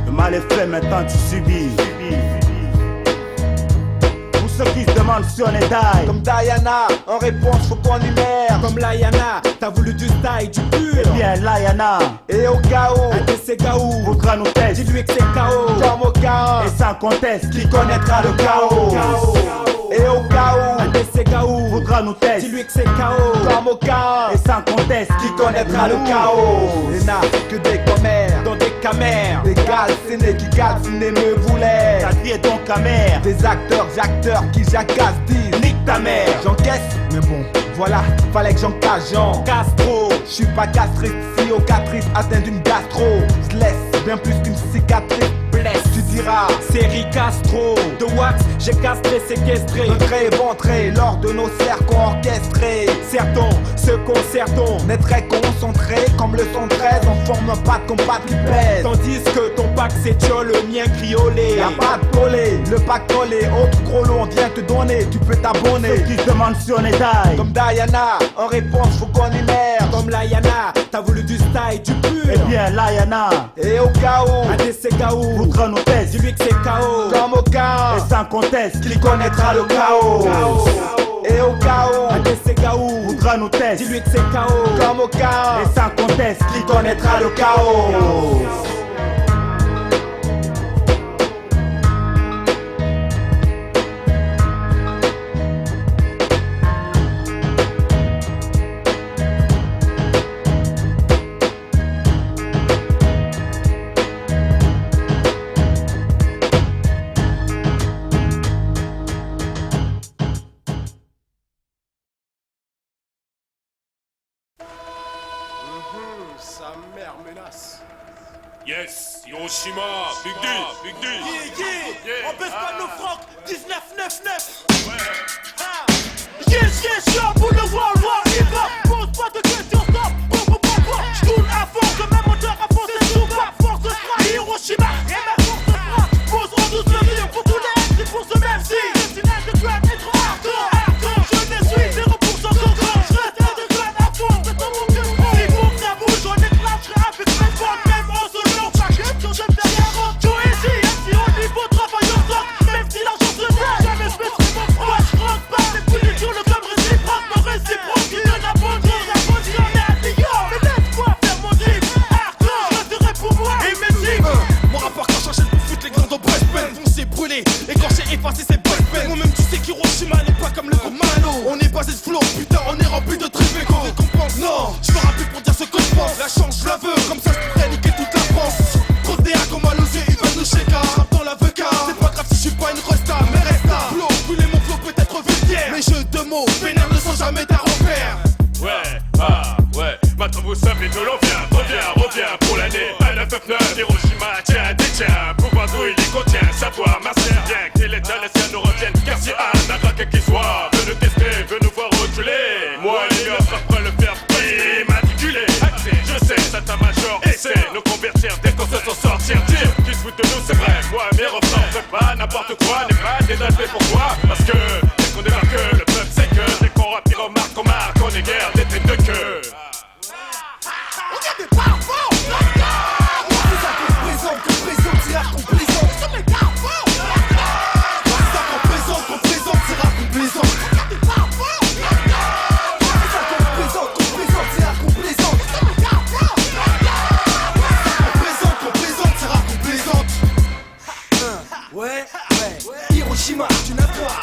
Le mal est fait, maintenant tu subis. Pour ceux qui se demandent si on est die. Comme Diana, en réponse faut qu'on immerge. Comme Layana, t'as voulu du style, du pur. Eh bien Layana, et au chaos, un de ces gaou, voudra nous tester. Dis-lui que c'est KO, comme au chaos. Et sans conteste, qui connaîtra le chaos. Et au chaos, un de ces gaou, voudra nous tester. Dis-lui que c'est KO, comme au chaos. Et sans conteste, qui connaîtra le chaos. Il n'a que des commères, dans des camères. Des galcinés qui galcinés me voulaient. Ta vie est donc amère. Des acteurs qui jacassent disent nique ta mère. J'encaisse, mais bon, voilà, fallait que j'encasse Jean Castro. J'suis pas castriste, si au catrice atteint d'une gastro. J'laisse bien plus qu'une cicatrice blesse. Tu diras, série Castro, de wax, j'ai castré, séquestré, entré, ventré, lors de nos cercles orchestrés. Certons, se concertons, on est très concentré, comme le son 13, on forme un pas de combat qui pèse. Tandis que ton pack s'étiole, le mien criolé. Y'a pas de collé, le pack collé, autre gros lot, on vient te donner, tu peux t'abonner. Ceux qui se demandent si on est taille, comme Diana, en réponse faut qu'on immerge. comme Layana, t'as voulu du style, du pur. Eh bien Layana, et au cas où, ADCKO, voudra nos tests, dis-lui que c'est KO. Comme au cas, et sans conteste, qu'il connaîtra le chaos. Et au cas où, ADCKO, voudra nos tests, dis-lui que c'est KO. Comme au cas, et sans conteste, qu'il connaîtra le chaos. Sa mère menace. Yes, Hiroshima, Big D, Big D. Yeah. On baisse pas nos francs, 1999. Ouais. Yes, pour le World War, il va. Pose pas de questions, stop. J'tourne à fond, comme un moteur à fond, c'est tout bas. Force frappe, Hiroshima, et ma force frappe. Pose en douce mesure pour tous les MC, pour ce même si. Destinage de club, être hardcore. Je ne suis 0% content. Je reste de club à fond, c'est ton mon cœur. Si pour que ça bouge, on éclate, je serai avec mes potes, même en solo. Pas que quand j'aime derrière un tout ici, MC au niveau, travail au sol. Même si l'argent se donne, jamais je mettrai mon froid. Je rentre pas, les poulies sur le club réciproque. Mon réciproque qui donne la bonne chose, la bonne chose, on est à Lyon. Mais laisse-moi faire mon drip, hardcore. Je resterai pour moi et mes cibles. Mon rapport quand j'enchaîne pour foutre les grands dans Brest Ben. On s'est brûlé, et quand j'ai effacé c'est Brest Ben. Moi-même tu sais qu'Hiroshima n'est pas comme le groupe Malo. On est basé de flow, putain on est rempli de tripes qu'on récompense. Non, je me rappelle pour dire ce que je pense. La chance je la veux, comme ça je pourrais niquer toute la France. Trop de DA comme à l'osé, ils veulent nous shaker. J'rappe dans la VK, c'est pas grave si je suis pas une resta. Mais resta, flow, brûler mon flow peut être vulgaire. Mes jeux de mots, vénère ne sont jamais d'un repère. Ouais, ouais, maintenant vous savez d'où l'on vient. Reviens pour l'année 999. Hiroshima, tiens, détient. Pouvoir d'où il y contient. Savoir, marcher, bien que l'état, les siens nous retiennent. Car si un attaque qui soit, veut nous tester, veut nous voir reculer. Moi, les gars, après le faire immatriculé. Je sais, ça t'a major, essaie nous convertir dès qu'on se sent sortir. Dire qui se fout de nous, c'est vrai. Moi, mes refrains, fais pas n'importe quoi, n'est pas dédalé. Pourquoi? Parce que dès qu'on débarque, le peuple sait que dès qu'on rappe, il remarque, on marque, on est guerre, des têtes de queue. On est des parfums. C'est ça qu'on présente, c'est rare qu'on plaisante. C'est mes parfums. C'est ça qu'on présente, c'est rare qu'on plaisante. On est des parfums. C'est ça qu'on présente, c'est rare qu'on plaisante. C'est mes parfums. Qu'on présente, c'est rare qu'on plaisante. Ouais. Hiroshima, tu n'as pas.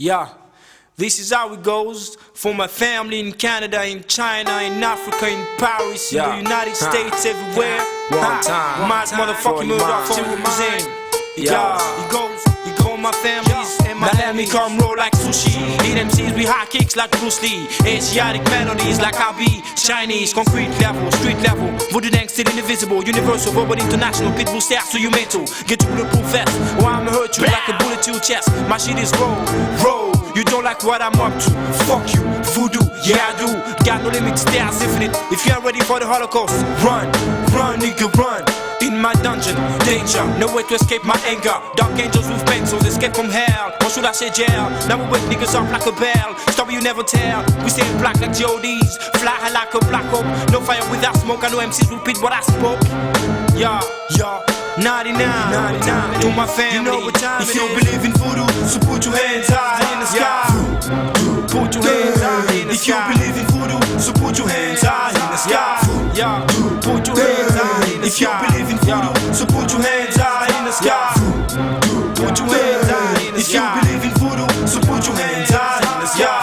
Yeah, this is how it goes for my family in Canada, in China, in Africa, in Paris, in the United States, everywhere. One time, my motherfucking murder for represent. Yeah, it goes my families and my let me come roll like sushi. Eat MCs with high kicks like Bruce Lee. Asiatic melodies like RB, Chinese, concrete level, street level. Voodoo dang still indivisible, universal, verbal, international. Pitbull stairs to you mental. Get to bulletproof vest, or I'ma hurt you like a bullet to your chest. My shit is roll. You don't like what I'm up to? Fuck you, voodoo, yeah I do. Got no limits, stairs infinite. If you ain't ready for the Holocaust, run, nigga, run. In my dungeon, danger, no way to escape my anger. Dark angels with pencils, escape from hell. Or should I say jail? Now we wake niggas up like a bell. Story you never tell. We stay black like GODs. Fly high like a black hole. No fire without smoke. I know MCs repeat what I spoke. Yeah. 99 to my family. You know what time if you believe in voodoo, so put your hands high in the sky. Put your hands high in the sky. If you believe in voodoo, so put your hands high in the sky. Put your hands high in the sky. If you believe in voodoo, so put your hands high in the sky. Put your hands high in the sky. If you believe in voodoo, so put your hands high in the sky.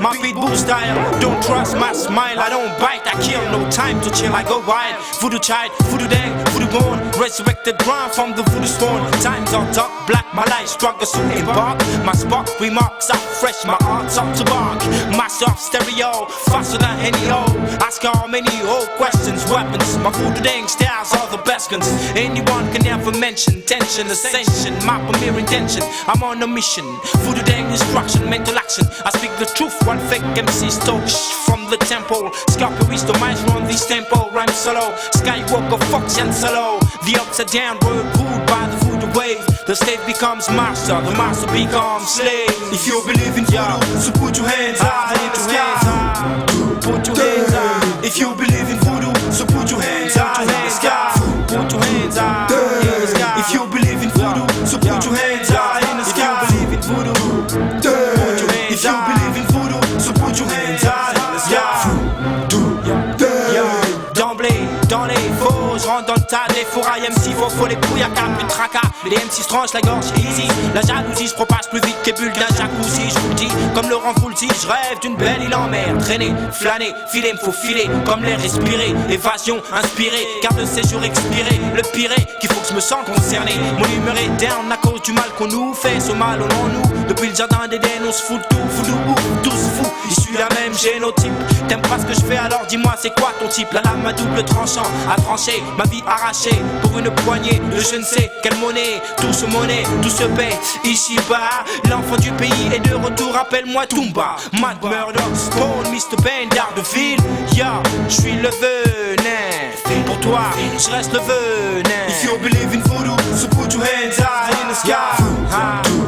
My pitbull style, don't trust my smile. I don't bite, I kill, no time to chill. I go wild, voodoo child, voodoo dang, voodoo born, resurrected ground from the voodoo spawn. Times are dark, black, my life struggles to embark. My spark remarks are fresh, my art's up to bark. My soft stereo, faster than any old. Ask how many old questions, weapons. My voodoo dang styles are the best guns. Anyone can never mention tension, ascension, my premier intention. I'm on a mission, voodoo dang instruction, mental action. I speak the truth, one fake MC stole from the temple. Scarperies to mice run this tempo. Rhyme solo, Skywalker, Fox and solo. The upside down word ruled by the voodoo wave. The slave becomes master, the master becomes slave. If you believe in voodoo, so put your hands high in the sky. Put your hands high. If you believe in voodoo, so put your hands high in the sky. Put your hands high in the sky. If you believe in voodoo, so put your hands high in the sky. If you believe in voodoo, put your hands high. If you believe in voodoo, so put your hands high in the sky. Dans les faux, je rentre dans le tas des fourrailles MC, faut les couilles à cap, plus de tracas. Les MC se tranchent la gorge easy. La jalousie se propage plus vite que les bulles d'un jacuzzi. Je vous le dis, comme Laurent Voulzy, je rêve d'une belle île en mer. Traîner, flâner, filer, me faut filer, comme l'air respirer. Évasion, inspiré, carte de séjour expiré. Le pire est qu'il faut que je me sente concerné. Mon humeur est down à cause du mal qu'on nous fait. Ce mal on en nous, depuis le jardin d'Éden on se fout tout, tous fous. Issu la même génotype. T'aimes pas ce que je fais alors dis-moi c'est quoi ton type. La lame à double tranchant a tranché, ma vie arrachée pour une poignée de je ne sais quelle monnaie. Tout se monnaie, tout se paie ici-bas. L'enfant du pays est de retour, appelle-moi Toumba. Mad Murder, Spawn, Mr. Ben d'Ardeville. Ya, je suis le venin. Pour toi, je reste le venin. If you believe in voodoo, so put your hands high in the sky.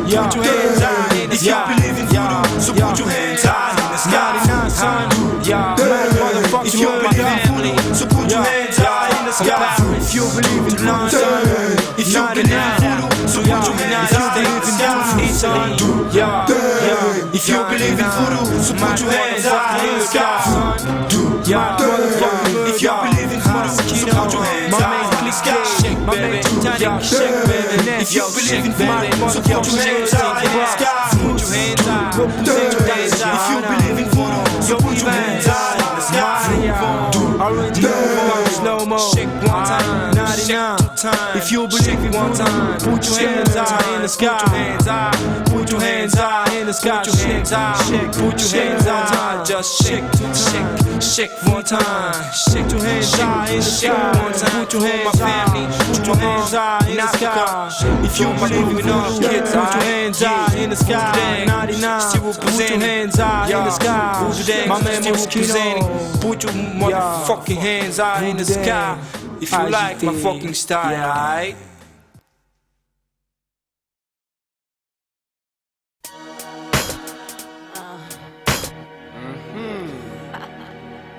Put your hands high in the sky. If you believe in voodoo, so put your hands high in the sky. If you believe in voodoo, so put your hands high in the sky. If you believe in London, if you believe in voodoo, so put your hands high in the sky. If you believe in voodoo, so put your hands high in the sky. If you believe in voodoo, so put your hands high in the sky. Shake, baby, shake, baby. If you believe in voodoo, so put your hands high in the sky. Put your hands high. If you believe in voodoo, so put your hands high in the sky. Already over, slow mo. Shake one time, 99 time. If you believe in one time, put your hands high in the sky. Put your hands high in the sky. Put your hands high. Put your hands high. Just shake, shake one time. Shake your hands high in the sky one time. Put your hands high. Put your hands high in the sky. If you believe in us, kids, put your hands high in the sky. 99. Put your hands high in the sky. My man Moschino. Put your motherfucking hands high in the sky. If you like my fucking style, alright?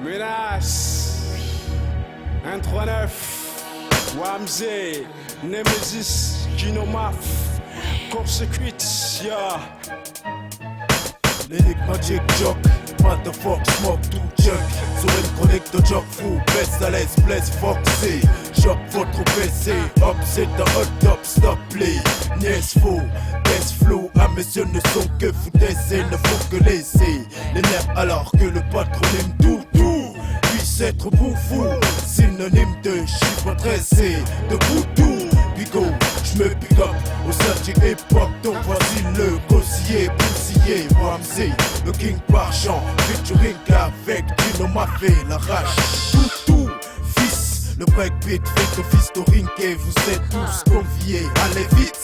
Menace 139 Wamze Nemesis Kinomaf Court-circuit, yeah. L'énigmatique joke, what the fuck, smoke, tout junk. Sur une chronique chronique de job fou, baisse à l'aise, blesse, foxé. Choc votre PC, hop c'est un hot top, stop play. Nièce faux, test flou, à mes yeux ne sont que foutaises et ne font que laisser les nerfs alors que le patronyme tout puisse être bouffou. Synonyme de chiffre tressé, de boutou. Bigo, j'me pick up au sein d'une époque, donc voici le gosier, poussier, Wamsey, le king par champ, featuring avec Dino m'a fait la rage. Toutou, fils, le breakbeat fait office de ringué, vous êtes tous conviés, allez vite.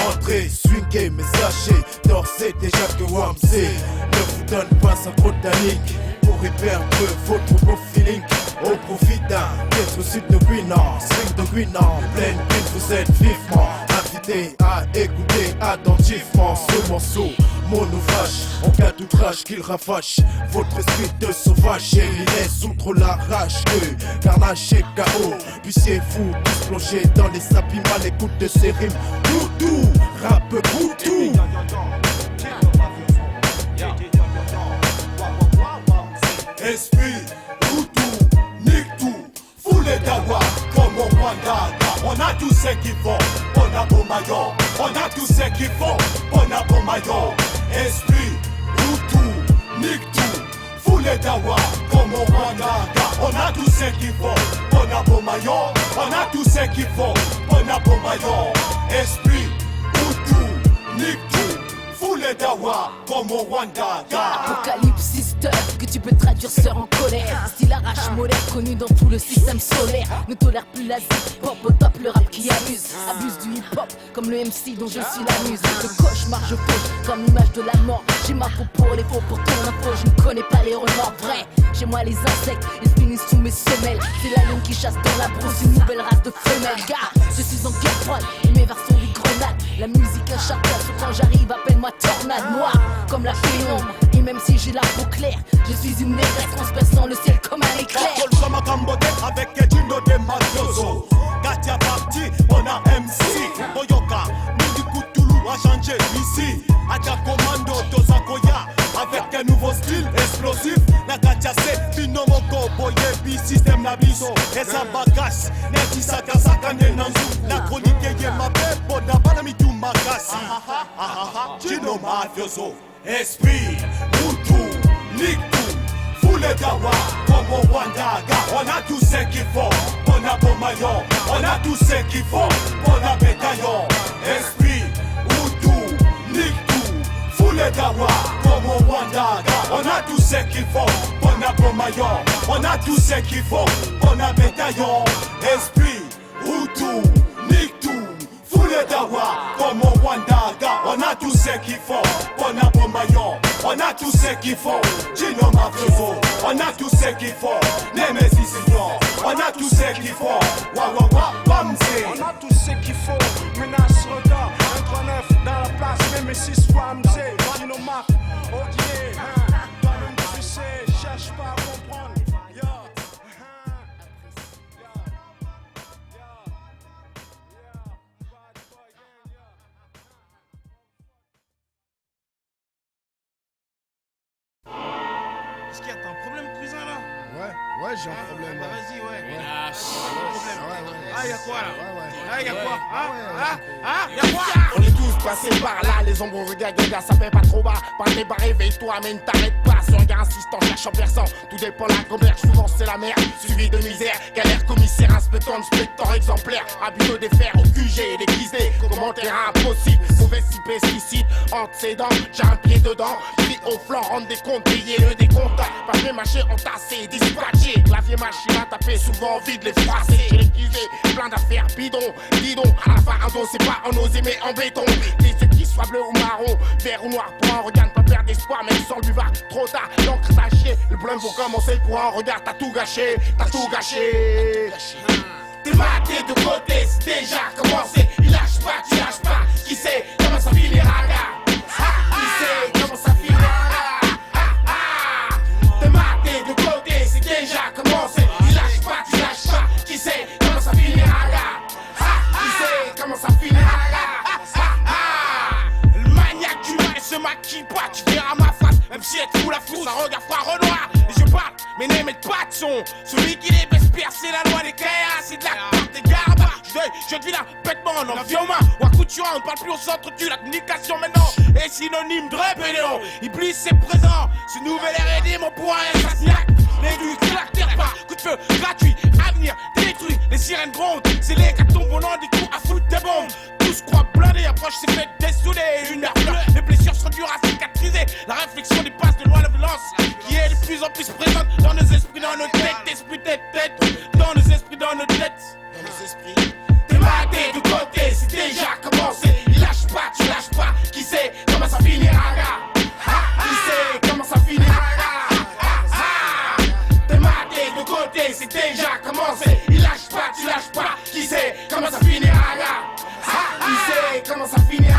Entrez, swingez, mais sachez, d'ores déjà que Wamsey ne vous donne pas un gros danique pour y perdre votre beau feeling au profit d'un piètre sud de Guinan, swing de Guinan, pleine ville, vous êtes vivement invité à écouter attentivement ce morceau. Mon ouvrage, en cas d'outrage qu'il ravache votre esprit de sauvage et il laisse outre la rage que carnage et chaos. Puissiez-vous tous plonger dans les abîmes à l'écoute de ces rimes. Doudou, rap boutou. Esprit, boutou, nique tout, foulez d'awa comme au Rwanda. On a tous ce qu'il faut, on a beau maillot. On a tous ce qu'il faut, on a beau maillot. Esprit, boutou, nique tout, foulez d'awa comme au Rwanda. On a tous ce qu'il faut, on a beau maillot. On a tous ce qu'il faut, on a beau maillot. Esprit, boutou, nique tout, foulez d'awa comme au Rwanda. Apocalypse sister, que tu peux traduire sœur en colère. Style arrache molaire connu dans tout le système solaire. Ne tolère plus la pop au top, le rap qui amuse. Abuse du hip hop comme le MC dont je suis la muse. Le cauchemar je fais comme l'image de la mort. J'ai ma peau pour les faux, pour ton info je ne connais pas les remords. Vrai, chez moi les insectes ils finissent sous mes semelles. C'est la lune qui chasse dans la brousse une nouvelle race de femelles. Car je suis en guerre froide et mes vers sont des grenades. La musique incharte, quand j'arrive appelle-moi tornade noire comme la pénombre. Et même si j'ai la peau claire, je suis une négresse transperçant le ciel comme un éclair. Avec Edino de Mafioso, Katia parti, on a MC Boyoka, Midi Koutoulou a changé ici. Aja Commando, Tozakoya, avec un nouveau style explosif. La Katia c'est Binomoko, Boyebi, système Nabiso. Et ça bagasse, Neti Sakasaka Nenanzu. La chronique est ma bête, Boda Banamitu Makasi. Gino Mafioso, Esprit, Moutou, Niku. Foulez d'awa comme au Rwanda. On a tout ce qu'il faut, on a beau maillot. On a tout ce qu'il faut, on a bétaillon. Esprit, Hutu, nique tout. Foulez d'awa comme au Rwanda. On a tout ce qu'il faut, on a beau maillot. On a tout ce qu'il faut, on a bétaillon. Esprit, Hutu, nique tout. Foulez d'awa comme au Rwanda. On a tout ce qu'il faut, on a beau maillot. On a tout ce qu'il faut, Gino Mafioso. On a tout ce qu'il faut, Nemesis Ignore. On a tout ce qu'il faut, Wamsey. On a tout ce qu'il faut, menace regard. 139 dans la place, Nemesis Wamsey. Gino Maf, Odier, toi-même tu sais, cherche pas à comprendre. Est-ce qu'il y a un problème, cousin, là? Ouais, j'ai un problème. Bah, vas-y, ouais. Ah, Ah, y'a quoi, là? Ah, y'a quoi? Y'a quoi? On est tous passés par là, les ombres regardent, ça fait pas trop bas. Pas des barres, réveille-toi, mais ne t'arrête pas. Sur un gars insistant, cherchant versant, tout dépend de la commerce. Souvent c'est la merde, suivi de misère. Galère, commissaire, inspecteur, inspecteur exemplaire. Abus de défaire, au QG, déguisé. Commentaire impossible, mauvais si pesticide. Antécédent, j'ai un pied dedans. Pris au flanc, rendre des comptes, payer le décompte. Papier mâché, entassé, dispatché. Clavier machine à taper, souvent vide les froisser. J'ai l'équisé, plein d'affaires bidons. Dis donc, à la fin, un dos, c'est pas en osé, mais en béton. Les yeux qui soient bleus ou marron, vert ou noir, pour un regard, ne pas perdre espoir, même sans le buvard. Trop tard, l'encre tachée. Le problème pour commencer, pour un regard, t'as tout gâché, t'as tout gâché. T'es maté de côté, c'est déjà commencé. Il lâche pas, tu lâches pas. Qui sait comment ça finira, gars? Qui sait comment ça finira? T'es maté de côté, c'est déjà commencé. Il lâche pas, tu lâches pas. Qui sait comment ça finira, gars? Qui sait comment ça finira, gars? Le maniaque du mal se maquille pas, tu verras ma face. Même si elle te fout la frousse, un regard froid, renoir. Et je parle, mais n'émettent pas de son. Celui qui les baisse pire, c'est la loi des KA, c'est de la part des garabas. Je devis là, bêtement, en environnement. Ou à couture, on parle plus au centre de la communication maintenant. Et synonyme de rébellion. Iblis c'est présent, ce nouvel R&D, mon pouvoir est fascinant. L'éduquer la terre pas, coup de feu gratuit, avenir détruit, les sirènes grondent, c'est les cartons volants des coups à foutre des bombes. Tous croient blindés, approche s'est fait dessouder, une heure pleure, les blessures sont dures à cicatriser. La réflexion dépasse de loin la violence, qui est de plus en plus présente dans nos esprits, dans nos têtes, esprit tête, dans nos esprits, dans nos têtes, dans nos esprits. T'es maté de côté, c'est déjà commencé, il lâche pas, tu lâches pas, qui sait comment ça finira, gars? Qui sait comment ça finira? C'est déjà commencé, il lâche pas, tu lâches pas, qui sait comment ça finira, qui sait comment ça finira,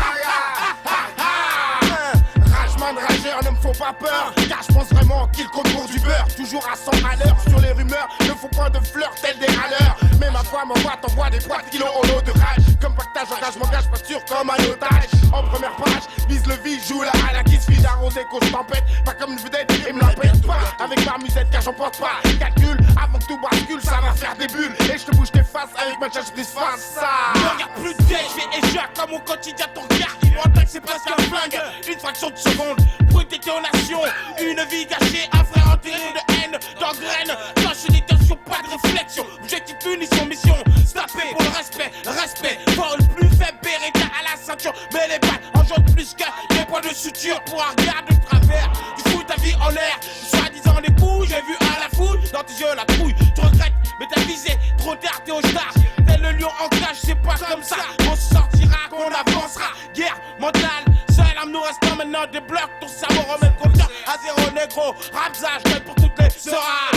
Ragement de rageur, ne me faut pas peur, car je pense vraiment qu'il compte pour du beurre, toujours à 100 à l'heure sur les rumeurs, ne faut pas de fleurs telles des râleurs, mais ma voix m'envoie, t'envoie des boîtes kilos au lot de rage, comme pactage, engage, m'engage, pas sûr comme un otage, en première page, vise le vide, joue la halle, qui se file d'arroser, cause tempête, pas comme une vedette, et me la pète pas, avec ma musette, car j'en porte pas, calcul, avant que tout bascule, ça va faire des bulles, et je te bouge tes faces avec ma charge plus face, ça. Ne regarde plus de tête, je vais échouer comme au quotidien, ton regard, il m'entend que c'est presque un flingue, une fraction de seconde, brute détonation, une vie gâchée, un frère enterré de haine, d'engraine, tâche d'intention, pas de réflexion, objectif, punition, mission, snapper pour le respect, pour le plus faible, Beretta à la ceinture, mais les balles engendrent plus que des points de suture pour un regard de travers, tu fous ta vie en l'air, soi-disant les coups, j'ai vu à la foule, dans tes yeux la trouille, tu regrettes, mais t'as visé, trop tard t'es au star, tel le lion en cage, c'est pas comme ça, on sortira, qu'on avancera, guerre mentale, seule âme nous restant maintenant, débloque ton cerveau, remets le compteur à zéro négro, rapsage, même pour toutes les sera.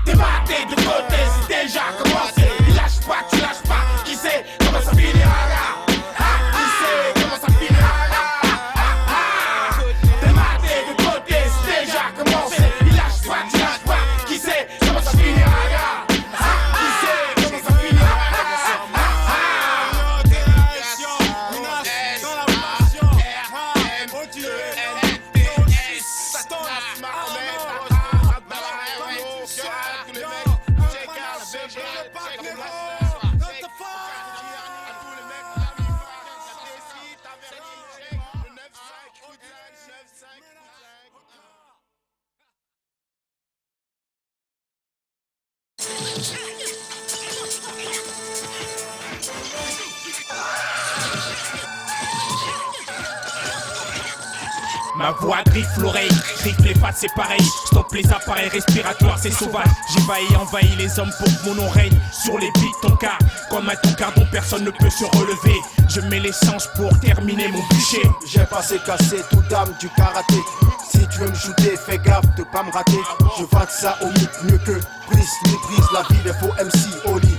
T'es maté de côté, c'est déjà commencé, il lâche pas, tu lâches pas, qui sait comment ça finira, qui sait comment ça finira, t'es maté de côté, c'est déjà commencé, il lâche pas, tu lâches pas, qui sait comment ça finira, qui sait comment ça finira. Ma voix griffe l'oreille, griffe les pattes, c'est pareil. Stop les appareils respiratoires, c'est sauvage. J'éveille, envahis les hommes pour que mon nom règne. Sur les beats, ton cas, comme un toncard dont personne ne peut se relever. Je mets l'essence pour terminer mon bûcher. J'ai passé cassé toute dame du karaté. Si tu veux me shooter, fais gaffe de pas me rater. Je vois que ça au mieux que brise la vie des faux MC au lit.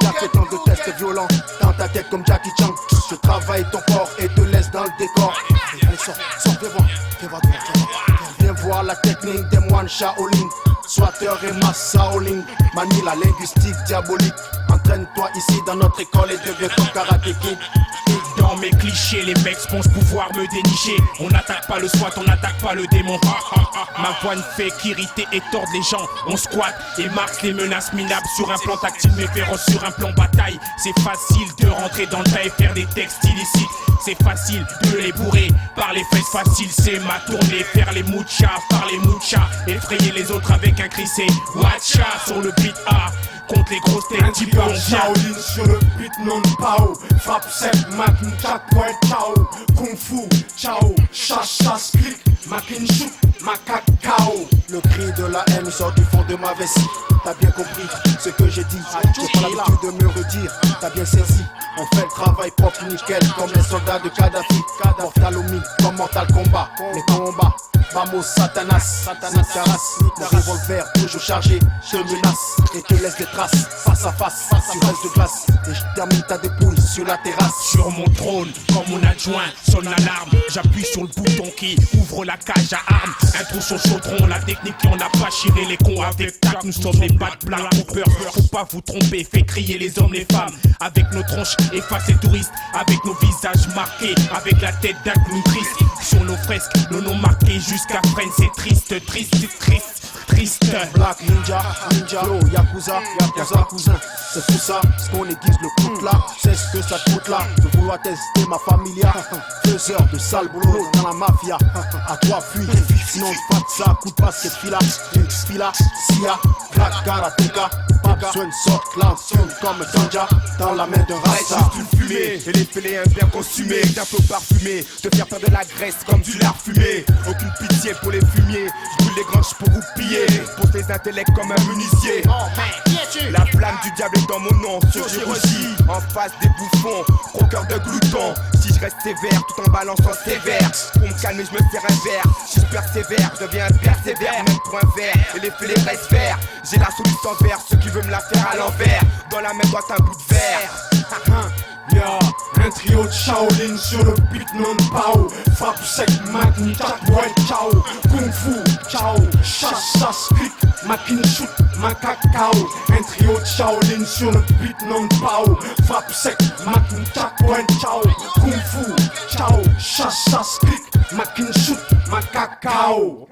T'as fait tant de tests violents dans ta tête comme Jackie Chan. Je travaille ton corps et te laisse dans le décor. Allez, sors, viens voir la technique des moines Shaolin. Swatter et ma Shaolin, manie la linguistique diabolique. Entraîne-toi ici dans notre école et deviens ton karaté kid. Dans mes clichés, les mecs pensent pouvoir me dénicher. On n'attaque pas le SWAT, on n'attaque pas le démon. Ma voix ne fait qu'irriter et tordre les gens. On squatte et marque les menaces minables sur un plan tactile mais féroce sur un plan bataille. C'est facile de rentrer dans le tas et faire des textes illicites. C'est facile de les bourrer par les fesses faciles. C'est ma tournée, faire les mouchas, parler moucha, effrayer les autres avec un cri. C'est Watcha sur le beat A. Contre les grosses têtes qui parlent Shaolin sur le beat non pao. Frappe sec, matin, 4 points, ciao. Kung fu, ciao, chasse, clic, makin shoot, macacao. Le cri de la haine sort du fond de ma vessie. T'as bien compris ce que j'ai dit. J'ai pas l'habitude de me redire. T'as bien saisi. On fait le travail propre nickel comme les soldats de Kadhafi. Mortal au mine comme Mortal Kombat. Les combats, vamos Satanas, Satanas, le revolver toujours chargé. Je menace et te laisse des traces face à face. Tu restes de glace et je termine ta dépouille sur la terrasse. Sur mon trône, comme mon adjoint, sonne l'alarme. J'appuie sur le bouton qui ouvre la cage à armes. Un trou sur le chaudron, la technique qui on n'a pas chiré les cons avec tac. Nous sommes des bad blagues pour peur. Faut pas vous tromper, fait crier les hommes, les femmes. Avec nos tronches effacées touristes, avec nos visages marqués, avec la tête d'un clown triste. Sur nos fresques, nos noms marqués jusqu'à freine, c'est triste, triste, triste, triste. Black Ninja, Ninja, Flow, Yakuza, Yakuza, cousin. C'est tout ça, ce qu'on aiguise le coûte là. C'est ce que ça coûte là, de vouloir tester ma familia. 2 heures de sale boulot dans la mafia. À toi fuis, sinon pas de ça, coup de basket fila. Fila, Sia, Black Karateka. Pas besoin de sorte là, comme Tanja dans la main de Rasta. Juste une fumée, et les fêlés bien consumés, d'un peu parfumé, de faire peur de la graisse comme du lard fumé. Aucune pitié pour les fumiers, je brûle les granges pour vous piller. Pose les intellects comme un municier. La flamme du diable est dans mon nom, sur Hiroshi. En face des bouffons, gros cœur de glouton. Si je reste sévère, tout en balançant sévère. Pour me calmer, je me sers un verre. Si je persévère, je deviens persévère. Même pour un verre, et les fêlés restent verts. J'ai la solution vers ceux qui veulent me la faire à l'envers. Dans la main droite, un bout de verre. Yeah, un trio de Shaolin sur le beat non pao. Frappe sec, magni, ouais, ciao. Kung fu, ciao. Chasse, clic, makin shoot, ma cacao. Un trio de Shaolin sur le beat non pao. Frappe sec, magni, ouais, ciao. Kung fu, ciao. Chasse, clic, makin shoot, ma cacao.